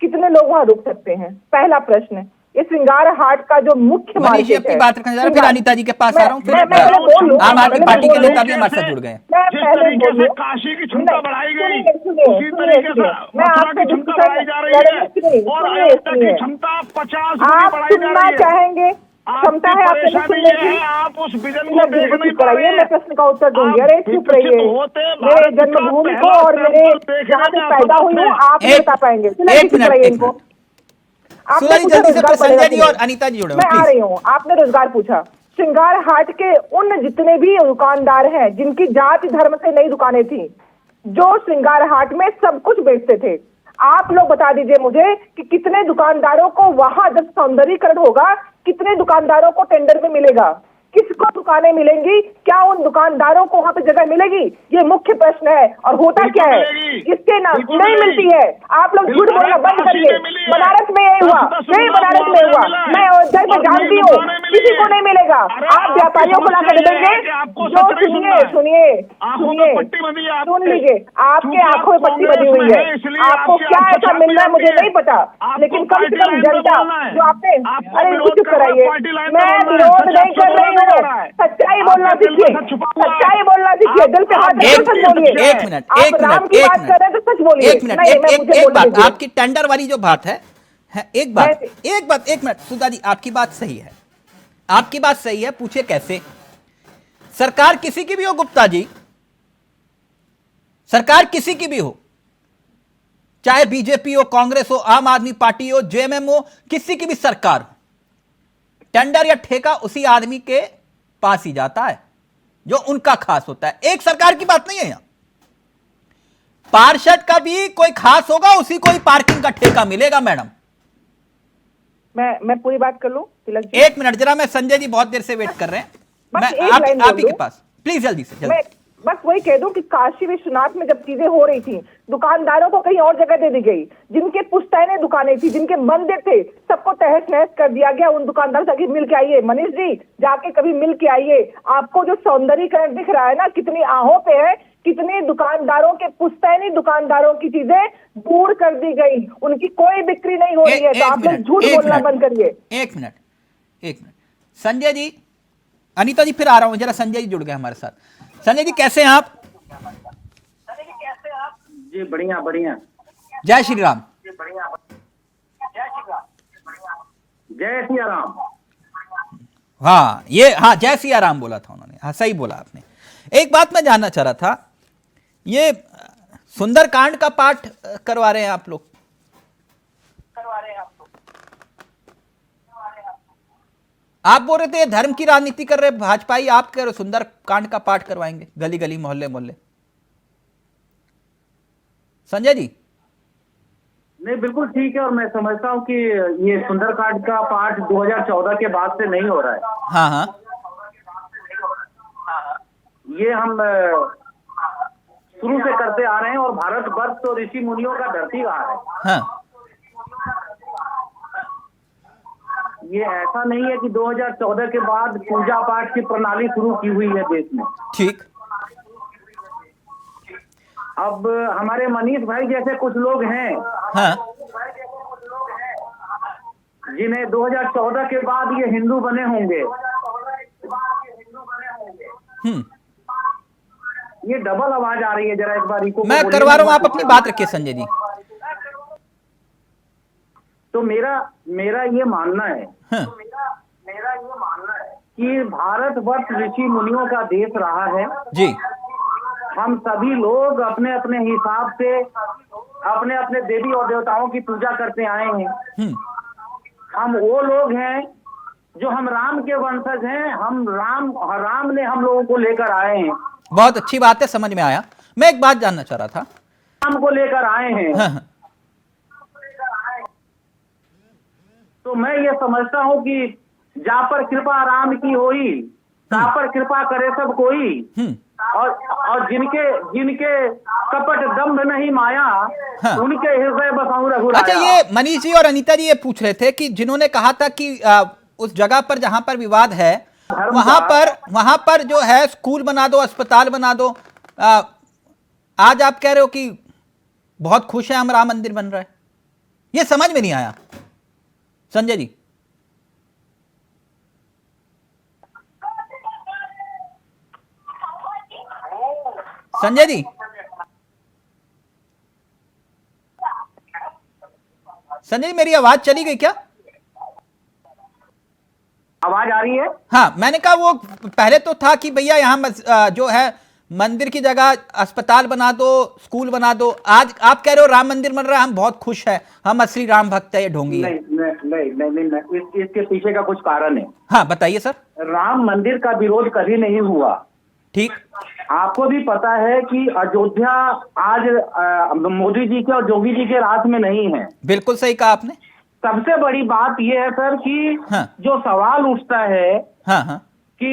कितने लोग वहां रुक सकते हैं, पहला प्रश्न। ये श्रृंगार हाट का जो मुख्य मार्केट है, अपनी बात रखना चाह रहा हूं, फिर अनिता जी के पास आ रहा हूं, फिर आम आदमी पार्टी के नेता भी हमारे साथ जुड़ गए। जिस तरीके से काशी की क्षमता बढ़ाई गई, उसी तरीके से मथुरा की क्षमता बढ़ाई जा रही है और अयोध्या की क्षमता 50 गुनी बढ़ाई जा रही है। चाहेंगे क्षमता है आपके सुनने की, आप उस विजन को देख नहीं पा रहे हैं। मैं प्रश्न का उत्तर दूंगी। अरे चुप रहिए, मेरे जन्मभूमि को और मेरे जहाँ से पैदा हुई हूँ आप नहीं बता पाएंगे। इनको संजय जी और अनिता जी जुड़े, मैं आ रही हूँ। आपने रोजगार पूछा, श्रृंगार हाट के उन जितने भी दुकानदार हैं जिनकी जाति धर्म से नई दुकानें थी, जो श्रृंगार हाट में सब कुछ बेचते थे, आप लोग बता दीजिए मुझे कि कितने दुकानदारों को वहां जब सौंदर्यीकरण होगा कितने दुकानदारों को टेंडर में मिलेगा, किसको दुकानें मिलेंगी, क्या उन दुकानदारों को वहां पे जगह मिलेगी? ये मुख्य प्रश्न है। और होता क्या है, इसके नाम नहीं मिलती है। आप लोग झूठ बोलना बंद करिए। बनारस में यही हुआ, नहीं बनारस में हुआ, मैं अयोध्या में जानती हूँ, किसी को नहीं मिलेगा। आप व्यापारियों को लाकर देंगे जो, सुनिए सुन लीजिए, आपके आंखों में पट्टी बनी हुई है, आपको क्या ऐसा मिलना है मुझे नहीं पता, लेकिन कम से कम जनता जो आपने, अरे चुप कराइए, मैं विरोध नहीं कर रही हूँ, सच्चाई बोलना सीखिए, सच्चाई बोलना सीखिए, दिल पे हाथ रखकर सच बोलिए। एक मिनट राम की बात कर रहे हैं तो सच बोलिए। एक बात, आपकी टेंडर वाली जो बात है, एक मिनट सुधा जी, आपकी बात सही है, आपकी बात सही है, पूछे कैसे? सरकार किसी की भी हो गुप्ता जी, सरकार किसी की भी हो, चाहे बीजेपी हो, कांग्रेस हो, आम आदमी पार्टी हो, जेएमएम हो, किसी की भी सरकार हो, टेंडर या ठेका उसी आदमी के पास ही जाता है जो उनका खास होता है। एक सरकार की बात नहीं है यहां, पार्षद का भी कोई खास होगा, उसी को ही पार्किंग का ठेका मिलेगा। मैडम मैं पूरी बात कर लूं तिलक जी? एक मिनट जरा, मैं संजय जी बहुत देर से वेट कर रहे हैं, मैं आप ही के पास, प्लीज जल्दी से जल्दी। बस वही कह दूं कि काशी विश्वनाथ में जब चीजें हो रही थी, दुकानदारों को कहीं और जगह दे दी गई, जिनके पुश्तैनी दुकानें थी, जिनके मंदिर थे, सबको तहस नहस कर दिया गया। उन दुकानदारों से मिल के आइए, मनीष जी जाके कभी मिल के आइए, आपको जो सौंदर्यीकरण दिख रहा है ना, कितनी आहों पे है, कितने दुकानदारों के, पुश्तैनी दुकानदारों की चीजें दूर कर दी गई, उनकी कोई बिक्री नहीं हो रही है। तो आप लोग झूठ बोलना बंद करिए। एक मिनट संजय जी, अनिता जी फिर आ रहा हूं, जरा संजय जी जुड़ गए हमारे साथ। संजय जी कैसे हैं आप? जी बढ़िया बढ़िया। जय श्री राम। जय सिया राम। हाँ जय सिया राम बोला था उन्होंने, हाँ सही बोला आपने। एक बात मैं जानना चाह रहा था, ये सुंदरकांड का पाठ करवा रहे हैं आप लोग? आप बोल रहे थे धर्म की राजनीति कर रहे भाजपाई, आप कह रहे सुंदरकांड का पाठ करवाएंगे गली गली मोहल्ले मोहल्ले। संजय जी नहीं बिल्कुल ठीक है, और मैं समझता हूँ कि ये सुंदरकांड का पाठ 2014 के बाद से नहीं हो रहा है। हाँ ये हम शुरू से करते आ रहे हैं, और भारतवर्ष तो ऋषि मुनियों का धरती रहा है। हाँ ये ऐसा नहीं है कि 2014 के बाद पूजा पाठ की प्रणाली शुरू की हुई है देश में। ठीक। अब हमारे मनीष भाई जैसे कुछ लोग हैं, हाँ, जिन्हें 2014 के बाद ये हिंदू बने होंगे, ये डबल आवाज आ रही है, जरा एक बार इको मैं करवा रहा हूं, आप अपनी बात रखिए संजय जी। तो मेरा ये मानना है, हाँ, कि भारतवर्ष ऋषि मुनियों का देश रहा है जी। हम सभी लोग अपने अपने हिसाब से अपने अपने देवी और देवताओं की पूजा करते आए हैं। हम वो लोग हैं जो हम राम के वंशज हैं, हम राम ने हम लोगों को लेकर आए हैं। बहुत अच्छी बात है, समझ में आया। मैं एक बात जानना चाह रहा था, राम को लेकर आए हैं। हाँ, तो मैं ये समझता हूँ कि जा पर कृपा राम की होई, ता पर कृपा करे सब कोई, और जिनके कपट दम्भ नहीं माया, हाँ, उनके हृदय बसाऊं रघुराया। अच्छा, ये मनीष जी और अनीता जी ये पूछ रहे थे कि जिन्होंने कहा था कि उस जगह पर जहां पर विवाद है वहां पर जो है स्कूल बना दो, अस्पताल बना दो, आज आप कह रहे हो कि बहुत खुश है हम, राम मंदिर बन रहा है। ये समझ में नहीं आया संजय जी। संजय जी, संजय जी मेरी आवाज चली गई क्या? आवाज आ रही है? हाँ, मैंने कहा वो पहले तो था कि भैया यहाँ जो है मंदिर की जगह अस्पताल बना दो, स्कूल बना दो। आज आप कह रहे हो राम मंदिर बन रहा है, हम बहुत खुश हैं, हम असली राम भक्त है, ये ढोंगी है। नहीं, इसके पीछे का कुछ कारण है। हाँ बताइए सर। राम मंदिर का विरोध कभी नहीं हुआ। ठीक। आपको भी पता है कि अयोध्या आज मोदी जी के और योगी जी के राज में नहीं है। बिल्कुल सही कहा आपने। सबसे बड़ी बात यह है सर कि जो सवाल उठता है कि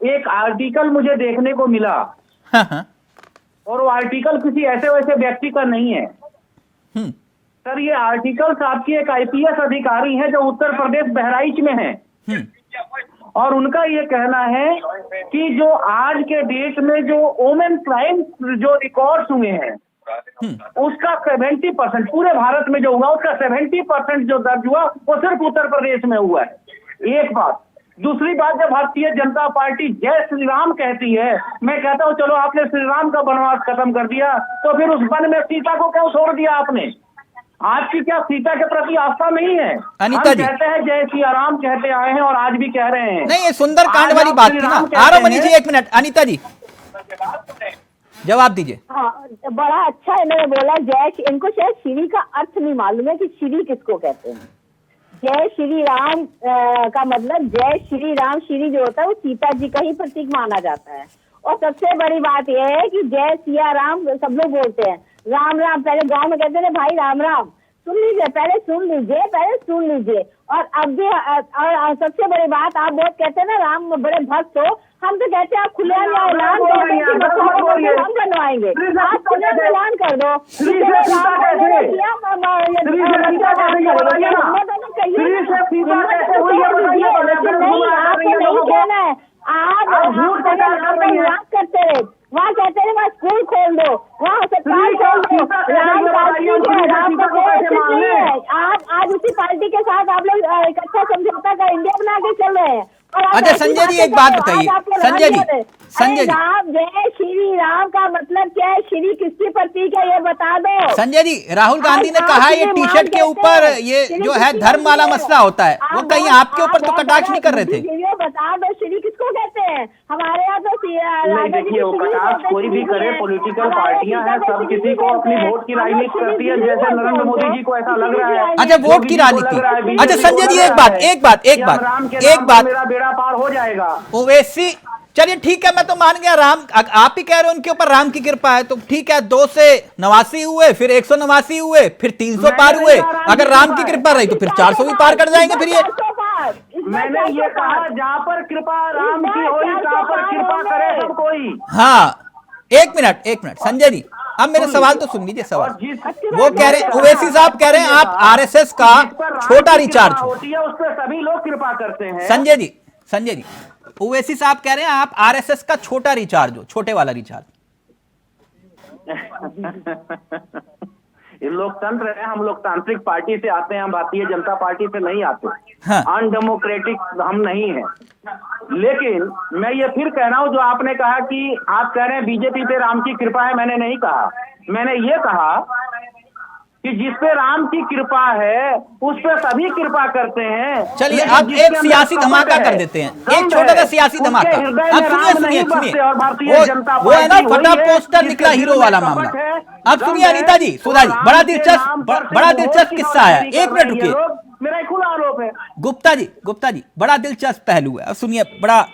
एक आर्टिकल मुझे देखने को मिला, और वो आर्टिकल किसी ऐसे वैसे व्यक्ति का नहीं है सर। ये आर्टिकल आपकी एक आईपीएस अधिकारी है जो उत्तर प्रदेश बहराइच में है, और उनका ये कहना है कि जो आज के डेट में जो वोमेन क्राइम जो रिकॉर्ड्स हुए हैं उसका 70% पूरे भारत में जो हुआ उसका 70% जो दर्ज हुआ वो सिर्फ उत्तर प्रदेश में हुआ है। एक बात। दूसरी बात, जब भारतीय जनता पार्टी जय श्री राम कहती है, मैं कहता हूँ चलो आपने श्री राम का वनवास खत्म कर दिया, तो फिर उस वन में सीता को क्यों छोड़ दिया आपने? आपकी क्या सीता के प्रति आस्था नहीं है? अनीता जी कहते हैं जय श्री राम कहते आए हैं और आज भी कह रहे हैं। नहीं, ये सुंदरकांड वाली बात थी ना। आ रहा हूं मनीष जी, एक मिनट। अनीता जी जवाब दीजिए। हाँ, बड़ा अच्छा इन्होंने बोला जय। इनको शायद श्री का अर्थ नहीं मालूम है कि श्री किसको कहते हैं। जय श्री राम का मतलब जय श्री राम, श्री जो होता है वो सीता जी का ही प्रतीक माना जाता है। और सबसे बड़ी बात यह है कि जय सिया राम सब लोग बोलते हैं, राम राम। पहले गांव में कहते थे भाई राम राम, सुन लीजिए, पहले सुन लीजिए। और अब भी और सबसे बड़ी बात, आप बहुत कहते हैं ना राम बड़े भक्त हो, हम तो कहते हैं आप खुले ऐलान हम बनवाएंगे। आप खुले ऐलान कर दो, नहीं कहना है। आप करते रहे, वहाँ कहते हैं वहाँ स्कूल खोल दो, वहाँ अस्पताल खोल दो। आप आज उसी पार्टी के साथ आप लोग इकट्ठा समझौता का इंडिया बना के चल रहे हैं। अच्छा संजय जी एक बात बताइए, संजय जी राम जय श्री राम का मतलब क्या है? श्री किसकी प्रतीक है ये बता दो। संजय जी, राहुल गांधी ने कहा ये टी शर्ट के ऊपर ये जो है धर्म वाला मसला होता है, वो कहीं आपके ऊपर तो कटाक्ष नहीं कर रहे थे? बता दो श्री किसको कहते हैं? हमारे यहाँ तो देखिए वो कटाक्ष कोई भी करे, पॉलिटिकल पार्टियां हैं, सब किसी को अपनी वोट की राजनीति करती है, जैसे नरेंद्र मोदी जी को ऐसा लग रहा है। अच्छा वोट की राजनीति। अच्छा संजय जी एक बात मेरा बेड़ा पार हो जाएगा। ओवैसी चलिए ठीक है, मैं तो मान गया राम, आप ही कह रहे हो उनके ऊपर राम की कृपा है, तो ठीक है 2 से 89 हुए, फिर 189 हुए, फिर 300 पार हुए। अगर राम की कृपा रही तो फिर 400 भी पार कर जाएंगे। फिर ये मैंने ये कहा जहाँ पर कृपा राम की होई, जहाँ पर कृपा करे सब कोई। हाँ एक मिनट संजय जी, अब मेरे सवाल तो सुन लीजिए सवाल। वो कह रहे, ओवैसी साहब कह रहे हैं आप आरएसएस का छोटा रिचार्ज होती है, उस पर सभी लोग कृपा करते हैं। संजय जी ओवैसी साहब कह रहे हैं आप आरएसएस का छोटा रिचार्ज हो, छोटे वाला रिचार्ज। ये लोकतंत्र है, हम लोकतांत्रिक पार्टी से आते हैं, हम भारतीय जनता पार्टी से नहीं आते। हाँ। अनडेमोक्रेटिक हम नहीं हैं। लेकिन मैं ये फिर कह रहा हूं, जो आपने कहा कि आप कह रहे हैं बीजेपी पे राम की कृपा है, मैंने नहीं कहा। मैंने ये कहा कि जिस पे राम की कृपा है उस पे सभी कृपा करते हैं। चलिए अब एक सियासी धमाका कर देते हैं, एक छोटा सा सियासी धमाका। अब सुनिए वो है ना फटा पोस्टर निकला हीरो वाला मामला। अब सुनिए अनीता जी, सुधा जी, बड़ा दिलचस्प किस्सा है। 1 मिनट रुकिए, मेरा खुला आरोप है। गुप्ता जी बड़ा दिलचस्प पहलू है। अब सुनिए, बड़ा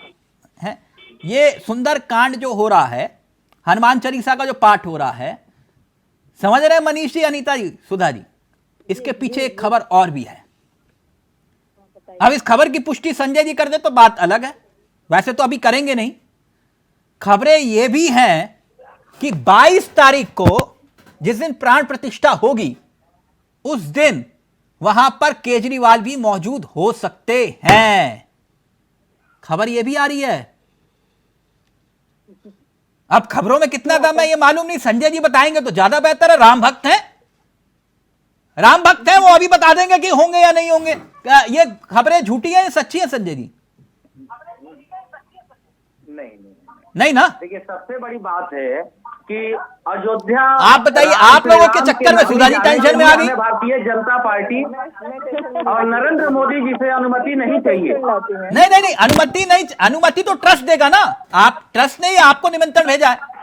है ये सुंदर कांड जो हो रहा है, हनुमान चालीसा का जो पाठ हो रहा है, समझ रहे हैं मनीष जी, अनीता जी, सुधा जी, इसके पीछे एक खबर और भी है। अब इस खबर की पुष्टि संजय जी कर दे तो बात अलग है, वैसे तो अभी करेंगे नहीं। खबरें ये भी हैं कि 22 तारीख को जिस दिन प्राण प्रतिष्ठा होगी उस दिन वहां पर केजरीवाल भी मौजूद हो सकते हैं। खबर यह भी आ रही है। अब खबरों में कितना दम है ये मालूम नहीं, संजय जी बताएंगे तो ज्यादा बेहतर है। राम भक्त हैं, वो अभी बता देंगे कि होंगे या नहीं होंगे। ये खबरें झूठी हैं या सच्ची हैं संजय जी? नहीं ना। देखिए, सबसे बड़ी बात है कि अयोध्या, आप बताइए, आप लोगों के चक्कर में सुधा जी टेंशन में आ गई। भारतीय जनता पार्टी और नरेंद्र मोदी जी से अनुमति नहीं चाहिए। नहीं, अनुमति तो ट्रस्ट देगा ना। आप ट्रस्ट ने आपको निमंत्रण भेजा है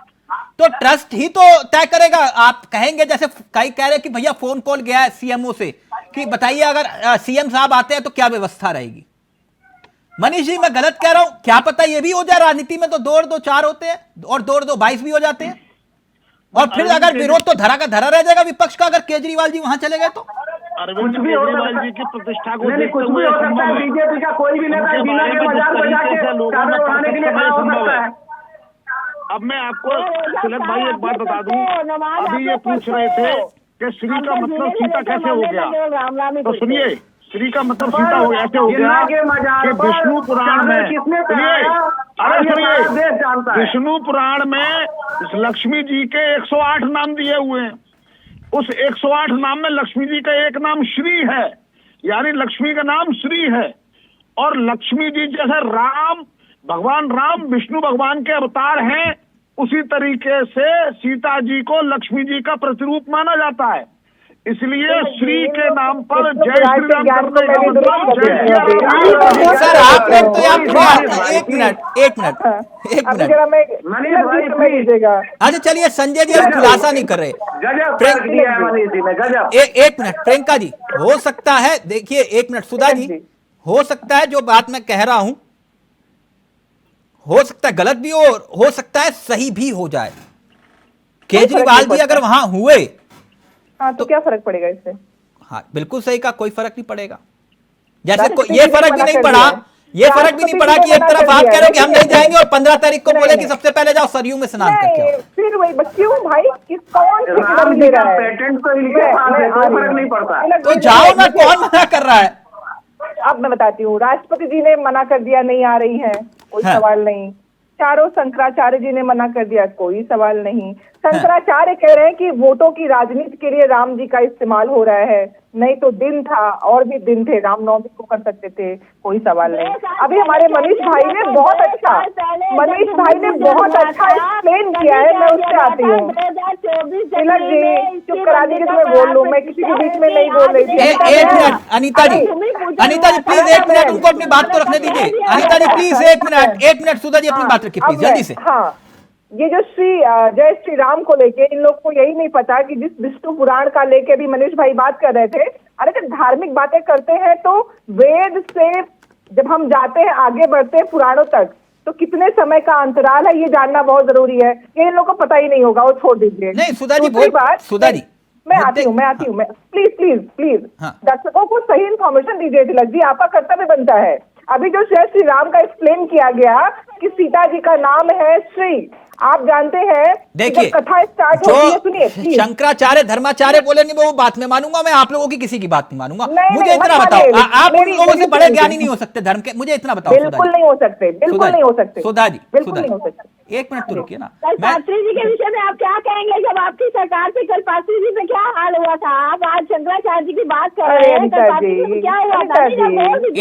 तो ट्रस्ट ही तो तय करेगा। आप कहेंगे, जैसे कई कह रहे कि भैया फोन कॉल गया है सीएमओ से कि बताइए अगर सीएम साहब आते हैं तो क्या व्यवस्था रहेगी। मनीष जी, मैं गलत कह रहा हूं? क्या पता ये भी हो जाए। राजनीति में तो 2 और 2 4 होते हैं, और 2 और 2 22 भी हो जाते हैं। और फिर अगर विरोध तो धरा का धरा रह जाएगा विपक्ष का, अगर केजरीवाल जी वहां चले गए तो। अरविंद केजरीवाल जी की प्रतिष्ठा को देखते कुछ भी हो सकता है। बीजेपी का कोई भी नेता बिना के मजाक बजा के चादर उड़ाने के लिए खड़ा हो सकता है। अब मैं आपको तिलक भाई एक बात बता दूं, अभी ये पूछ रहे थे कि श्री का मतलब सीता कैसे हो गया, तो सुनिए, श्री का मतलब सीता हो ऐसे हो गया कि विष्णु पुराण में, विष्णु पुराण में लक्ष्मी जी के 108 नाम दिए हुए हैं। उस 108 नाम में लक्ष्मी जी का एक नाम श्री है, यानी लक्ष्मी का नाम श्री है। और लक्ष्मी जी जैसे राम, भगवान राम विष्णु भगवान के अवतार हैं, उसी तरीके से सीता जी को लक्ष्मी जी का प्रतिरूप माना जाता है। इसलिए श्री के नाम पर जय श्री राम करने का मतलब जय। सर आप लोग तो एक मिनट अच्छा चलिए, संजय जी अब खुलासा नहीं कर रहे। एक मिनट प्रियंका जी, हो सकता है, देखिए 1 मिनट सुधा जी, हो सकता है जो बात मैं कह रहा हूं हो सकता है गलत भी हो सकता है सही भी हो जाए। केजरीवाल जी अगर वहां हुए तो क्या फर्क पड़ेगा इससे? हाँ बिल्कुल सही का, कोई फर्क नहीं पड़ेगा। जैसे ये फर्क भी नहीं पड़ा, कि एक तरफ आप कह रहे हो कि हम नहीं जाएंगे और 15 तारीख को बोले कि सबसे पहले जाओ सरयू में स्नान करके आओ। फिर वही बच्चियों भाई, कौन ले रहा है? पेटेंट तो फर्क नहीं पड़ता, तो जाओ ना, कौन मना कर रहा है? अब मैं बताती हूँ, राष्ट्रपति जी ने मना कर दिया, नहीं आ रही है, कोई सवाल नहीं। चारों शंकराचार्य जी ने मना कर दिया, कोई सवाल नहीं। शंकराचार्य कह रहे हैं कि वोटों की राजनीति के लिए राम जी का इस्तेमाल हो रहा है, नहीं तो दिन था और भी दिन थे, रामनवमी को कर सकते थे, कोई सवाल नहीं। अभी हमारे मनीष भाई ने बहुत अच्छा एक्सप्लेन किया है, मैं उससे आती हूँ। तिलक जी चुप करा दीजिए, तो मैं बोल लूँ, मैं किसी के बीच में नहीं बोल रही थी। 1 minute Anita ji please 1 minute, उनको अपनी बात को रखने दीजिए। अनीता जी प्लीज 1 मिनट, सुधा जी अपनी बात रखिए प्लीज जल्दी से। हाँ, ये जो जय श्री राम को लेके इन लोग को यही नहीं पता कि जिस विष्णु पुराण का लेके भी मनीष भाई बात कर रहे थे, अरे जब धार्मिक बातें करते हैं तो वेद से जब हम जाते हैं, आगे बढ़ते हैं पुराणों तक, तो कितने समय का अंतराल है ये जानना बहुत जरूरी है। ये इन लोग को पता ही नहीं होगा, वो छोड़ दीजिए। नहीं सुधा जी मैं आती हूँ प्लीज दर्शकों को सही इन्फॉर्मेशन दीजिए। तिलक जी, आपका कर्तव्य बनता है। अभी जो जय श्री राम का एक्सप्लेन किया गया कि सीता जी का नाम है श्री, आप जानते हैं, देखिए कथा स्टार्ट होती है, सुनिए, शंकराचार्य धर्माचार्य बोलेंगे वो बात में मानूंगा, मैं आप लोगों की किसी की बात नहीं मानूंगा। मुझे इतना बताओ, आप उन लोगों से बड़े ज्ञानी नहीं हो सकते धर्म के, मुझे इतना बताओ। बिल्कुल नहीं हो सकते, बिल्कुल नहीं हो सकते सुधा जी, बिल्कुल नहीं हो सकते। एक मिनट तो रुकिए ना। कल पात्री जी के विषय में आप क्या कहेंगे? जब आपकी सरकार से कल पात्री जी पे क्या हाल हुआ था, आप आज शंकराचार्य जी की बात कर रहे हैं, कल पात्री जी में क्या हुआ था?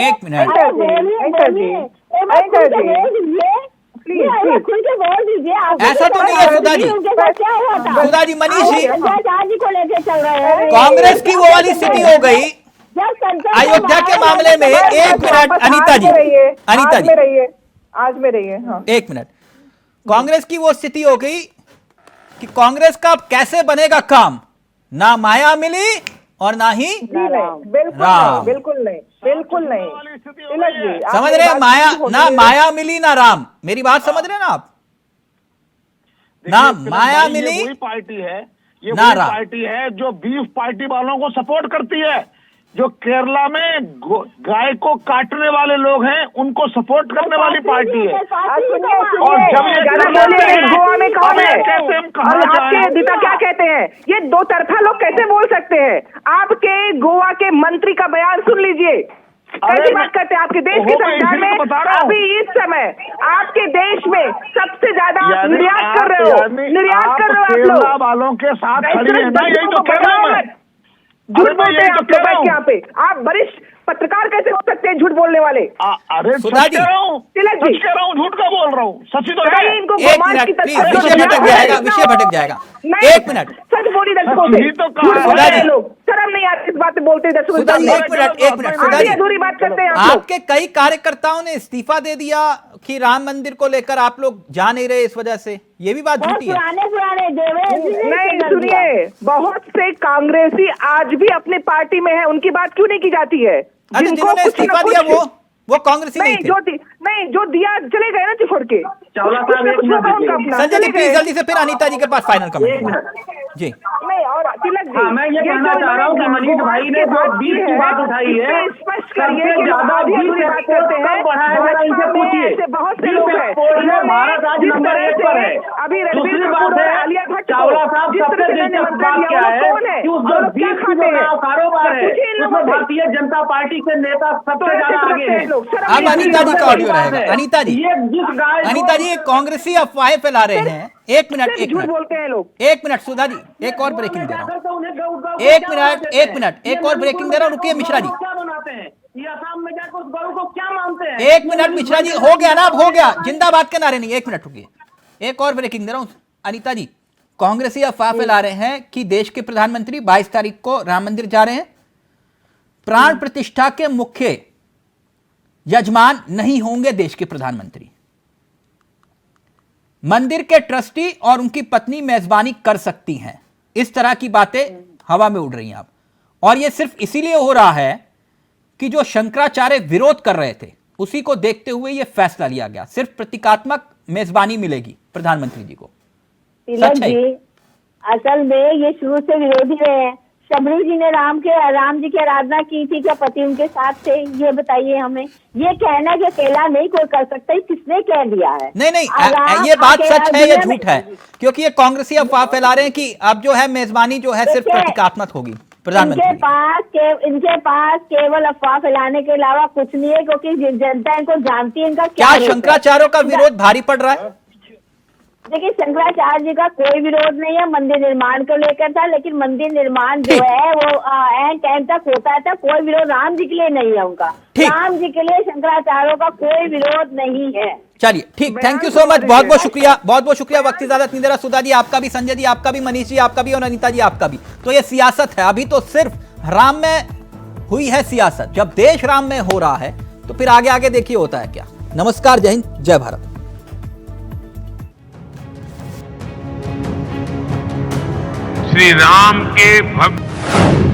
एक मिनट खुल के बोल दीजिए। ऐसा तो नहीं है सुधा जी, क्या हुआ था? सुधा जी, मनीष जी, शंकराचार्य जी को लेके चल रहे हैं। कांग्रेस की वो वाली स्थिति हो गई अयोध्या के मामले में। एक मिनट अनीता जी, अनीता जी आज में रही है, हाँ। एक मिनट, कांग्रेस की वो स्थिति हो गई कि कांग्रेस का कैसे बनेगा काम, ना माया मिली और ना ही राम। बिल्कुल नहीं, बिल्कुल नहीं। समझ रहे, माया ना माया मिली ना राम, मेरी बात समझ रहे ना आप? ना माया मिली, वही पार्टी है, ये ना वही राम। पार्टी है जो बीफ पार्टी वालों को सपोर्ट करती है, जो केरला में गाय को काटने वाले लोग हैं उनको सपोर्ट करने वाली पार्टी है। और जब ये गोवा में कौन है? कैसे हम और आपके नेता क्या कहते हैं? ये दो तरफा लोग कैसे बोल सकते हैं? आपके गोवा के मंत्री का बयान सुन लीजिए, कैसी बात करते हैं। आपके देश की सरकार में अभी इस समय आपके देश में सबसे ज्यादा निर्यात कर रहे हो, निर्यात कर रहे हो आप लोग। केरला वालों के साथ खड़ी है ना, यही तो कह रहा हूं मैं। झूठ बोलते हैं आप लोग बैठ के यहाँ पे। आप वरिष्ठ पत्रकार कैसे हो सकते हैं झूठ बोलने वाले? अरे सुधा जी, कह रहा हूँ, तिलक जी कह रहा हूँ, झूठ का बोल रहा हूँ, सच ही तो है। इनको एक गोमांस मिनट की प्लीज, तरफ विषय भटक जाएगा, विषय भटक जाएगा। एक मिनट सच बोली दर्शकों से, यही तो कहा झूठ है। बोल रहे हैं लोग, शर्म नहीं आती इस बात पे बोलते हैं दर्शकों के सुधा जी, सामने। एक मिनट सुधा आधी जी, अधूरी बात करते हैं आप लोग। आपके कई कार्यकर्ताओं ने इस्तीफा दे दिया कि राम मंदिर को लेकर आप लोग जा नहीं रहे इस वजह से, ये भी बात झूठी है। पुराने नहीं, सुनिए, बहुत से कांग्रेसी आज भी अपने पार्टी में है, उनकी बात क्यों नहीं की जाती है? अच्छा, जिन्होंने इस्तीफा दिया वो कांग्रेसी नहीं थे। जो दिया चले गए ना छोड़ के। चावला साहब, एक मिनट संजय जी प्लीज जल्दी से, फिर अनीता जी के पास फाइनल कमेंट जी। नहीं, और तिलक जी, मैं ये कहना चाह रहा हूँ कि मनीष भाई ने जो बीफ की बात उठाई है, स्पष्ट करिए कि ज्यादा बात करते हैं, इनसे पूछिए। बहुत से लोग हैं, भारत आज नंबर 1 पर है। अभी दूसरी बात है, चावला साहब, सबसे दिलचस्प बात क्या है कि उस जो बीफ की जो कारोबार है उसमें भारतीय जनता पार्टी के नेता सबसे ज्यादा आगे हैं। अब अनीता जी का ऑडियो रहेगा। अनीता जी ये कांग्रेसी अफवाहें फैला रहे हैं। एक मिनट बोलते हैं लोग। एक मिनट सुधा जी, एक और ब्रेकिंग दे रहा हूँ, एक मिनट एक और ब्रेकिंग दे रहा हूँ, रुकिए मिश्रा जी, क्या बनाते हैं ये असम में जाकर उस गौ को क्या मानते हैं? एक मिनट मिश्रा जी, हो गया ना, अब हो गया, जिंदाबाद के नारे नहीं, एक मिनट रुकिए, एक और ब्रेकिंग दे रहा हूँ। अनीता जी, कांग्रेसी अफवाह फैला रहे हैं कि देश के प्रधानमंत्री 22 तारीख को राम मंदिर जा रहे हैं, प्राण प्रतिष्ठा के मुख्य यजमान नहीं होंगे देश के प्रधानमंत्री, मंदिर के ट्रस्टी और उनकी पत्नी मेजबानी कर सकती हैं। इस तरह की बातें हवा में उड़ रही हैं अब, और यह सिर्फ इसीलिए हो रहा है कि जो शंकराचार्य विरोध कर रहे थे उसी को देखते हुए यह फैसला लिया गया, सिर्फ प्रतीकात्मक मेजबानी मिलेगी प्रधानमंत्री जी को। तिलक जी, असल में ये शुरू से विरोधी रहे हैं। शबरी जी ने राम जी की आराधना की थी, क्या पति उनके साथ थे? ये बताइए हमें। ये कहना कि अकेला नहीं कोई कर सकता, किसने कह दिया है? नहीं, ये बात सच है या झूठ है? क्योंकि ये कांग्रेसी अफवाह फैला रहे हैं कि अब जो है मेजबानी जो है सिर्फ प्रतीकात्मक होगी प्रधानमंत्री। इनके पास केवल अफवाह फैलाने के अलावा कुछ नहीं है, क्योंकि जनता इनको जानती है। इनका क्या शंकराचार्यों का विरोध भारी पड़ रहा है? देखिए, शंकराचार्य जी का कोई विरोध नहीं है, मंदिर निर्माण को लेकर था, लेकिन मंदिर निर्माण जो है वो एंड टाइम तक होता था। कोई विरोध राम जी के लिए नहीं है उनका, राम जी के लिए शंकराचार्यों का कोई विरोध नहीं है। चलिए ठीक, थैंक यू सो मच, बहुत बहुत शुक्रिया, बहुत बहुत शुक्रिया। वक्त इजाजत नहीं दे रहा। सुधा जी आपका भी, संजय जी आपका भी, मनीष जी आपका भी और अनीता जी आपका भी। तो ये सियासत है, अभी तो सिर्फ राम में हुई है सियासत, जब देश राम में हो रहा है तो फिर आगे आगे देखिए होता है क्या। नमस्कार, जय हिंद, जय भारत। श्री राम के भव्य